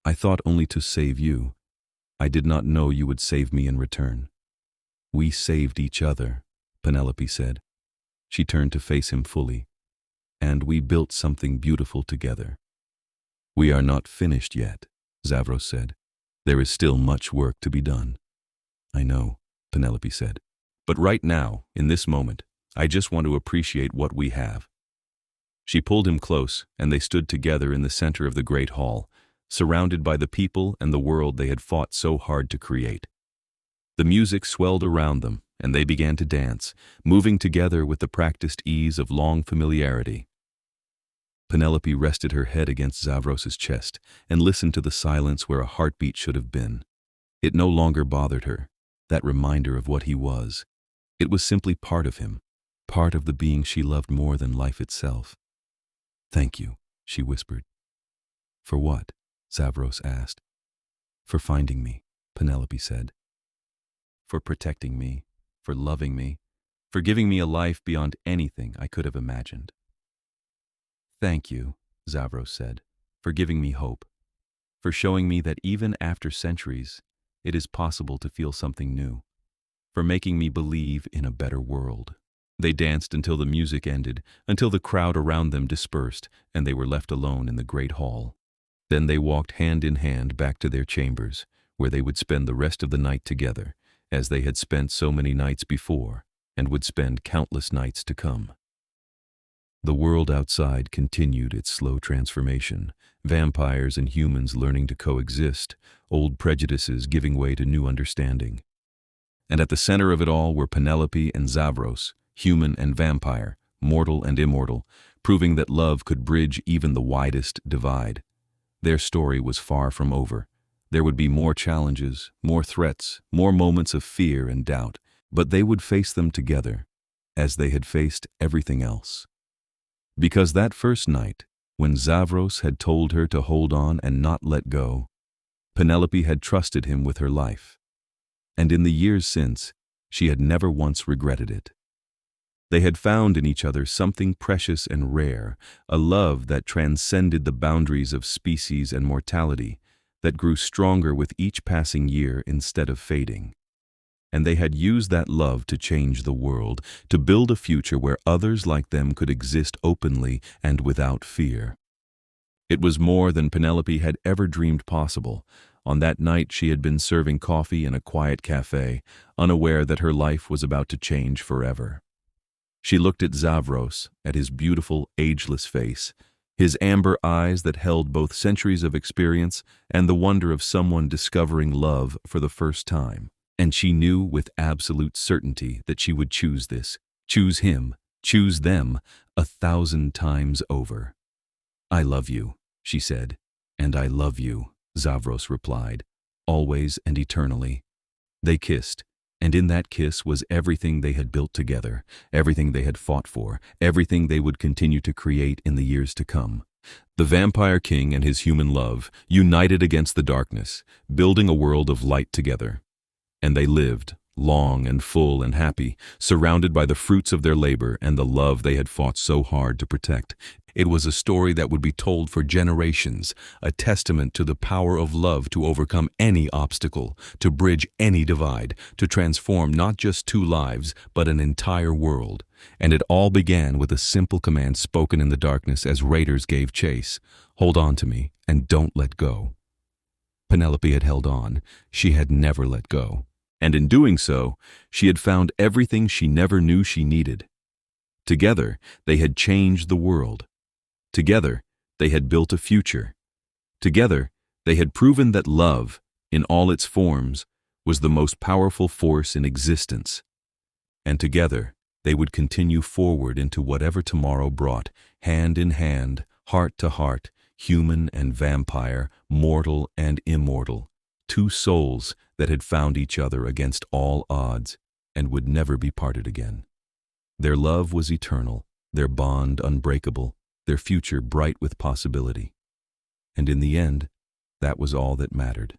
"I thought only to save you. I did not know you would save me in return." "We saved each other," Penelope said. She turned to face him fully. "And we built something beautiful together." "We are not finished yet," Xavros said. "There is still much work to be done." "I know," Penelope said. "But right now, in this moment, I just want to appreciate what we have." She pulled him close, and they stood together in the center of the great hall, surrounded by the people and the world they had fought so hard to create. The music swelled around them, and they began to dance, moving together with the practiced ease of long familiarity. Penelope rested her head against Xavros's chest and listened to the silence where a heartbeat should have been. It no longer bothered her, that reminder of what he was. It was simply part of him, part of the being she loved more than life itself. "Thank you," she whispered. "For what?" Xavros asked. "For finding me," Penelope said. "For protecting me, for loving me, for giving me a life beyond anything I could have imagined." "Thank you," Xavros said, "for giving me hope, for showing me that even after centuries, it is possible to feel something new, for making me believe in a better world." They danced until the music ended, until the crowd around them dispersed, and they were left alone in the great hall. Then they walked hand in hand back to their chambers, where they would spend the rest of the night together, as they had spent so many nights before, and would spend countless nights to come. The world outside continued its slow transformation, vampires and humans learning to coexist, old prejudices giving way to new understanding. And at the center of it all were Penelope and Xavros, human and vampire, mortal and immortal, proving that love could bridge even the widest divide. Their story was far from over. There would be more challenges, more threats, more moments of fear and doubt, but they would face them together, as they had faced everything else. Because that first night, when Xavros had told her to hold on and not let go, Penelope had trusted him with her life. And in the years since, she had never once regretted it. They had found in each other something precious and rare, a love that transcended the boundaries of species and mortality, that grew stronger with each passing year instead of fading. And they had used that love to change the world, to build a future where others like them could exist openly and without fear. It was more than Penelope had ever dreamed possible. On that night she had been serving coffee in a quiet cafe, unaware that her life was about to change forever. She looked at Xavros, at his beautiful, ageless face, his amber eyes that held both centuries of experience and the wonder of someone discovering love for the first time. And she knew with absolute certainty that she would choose this, choose him, choose them 1,000 times over. "I love you," she said. "And I love you," Xavros replied, "always and eternally." They kissed, and in that kiss was everything they had built together, everything they had fought for, everything they would continue to create in the years to come. The Vampire King and his human love, united against the darkness, building a world of light together. And they lived, long and full and happy, surrounded by the fruits of their labor and the love they had fought so hard to protect. It was a story that would be told for generations, a testament to the power of love to overcome any obstacle, to bridge any divide, to transform not just two lives, but an entire world. And it all began with a simple command spoken in the darkness as raiders gave chase. "Hold on to me and don't let go." Penelope had held on. She had never let go. And in doing so, she had found everything she never knew she needed. Together, they had changed the world. Together, they had built a future. Together, they had proven that love, in all its forms, was the most powerful force in existence. And together, they would continue forward into whatever tomorrow brought, hand in hand, heart to heart, human and vampire, mortal and immortal, two souls that had found each other against all odds and would never be parted again. Their love was eternal, their bond unbreakable, their future bright with possibility. And in the end, that was all that mattered.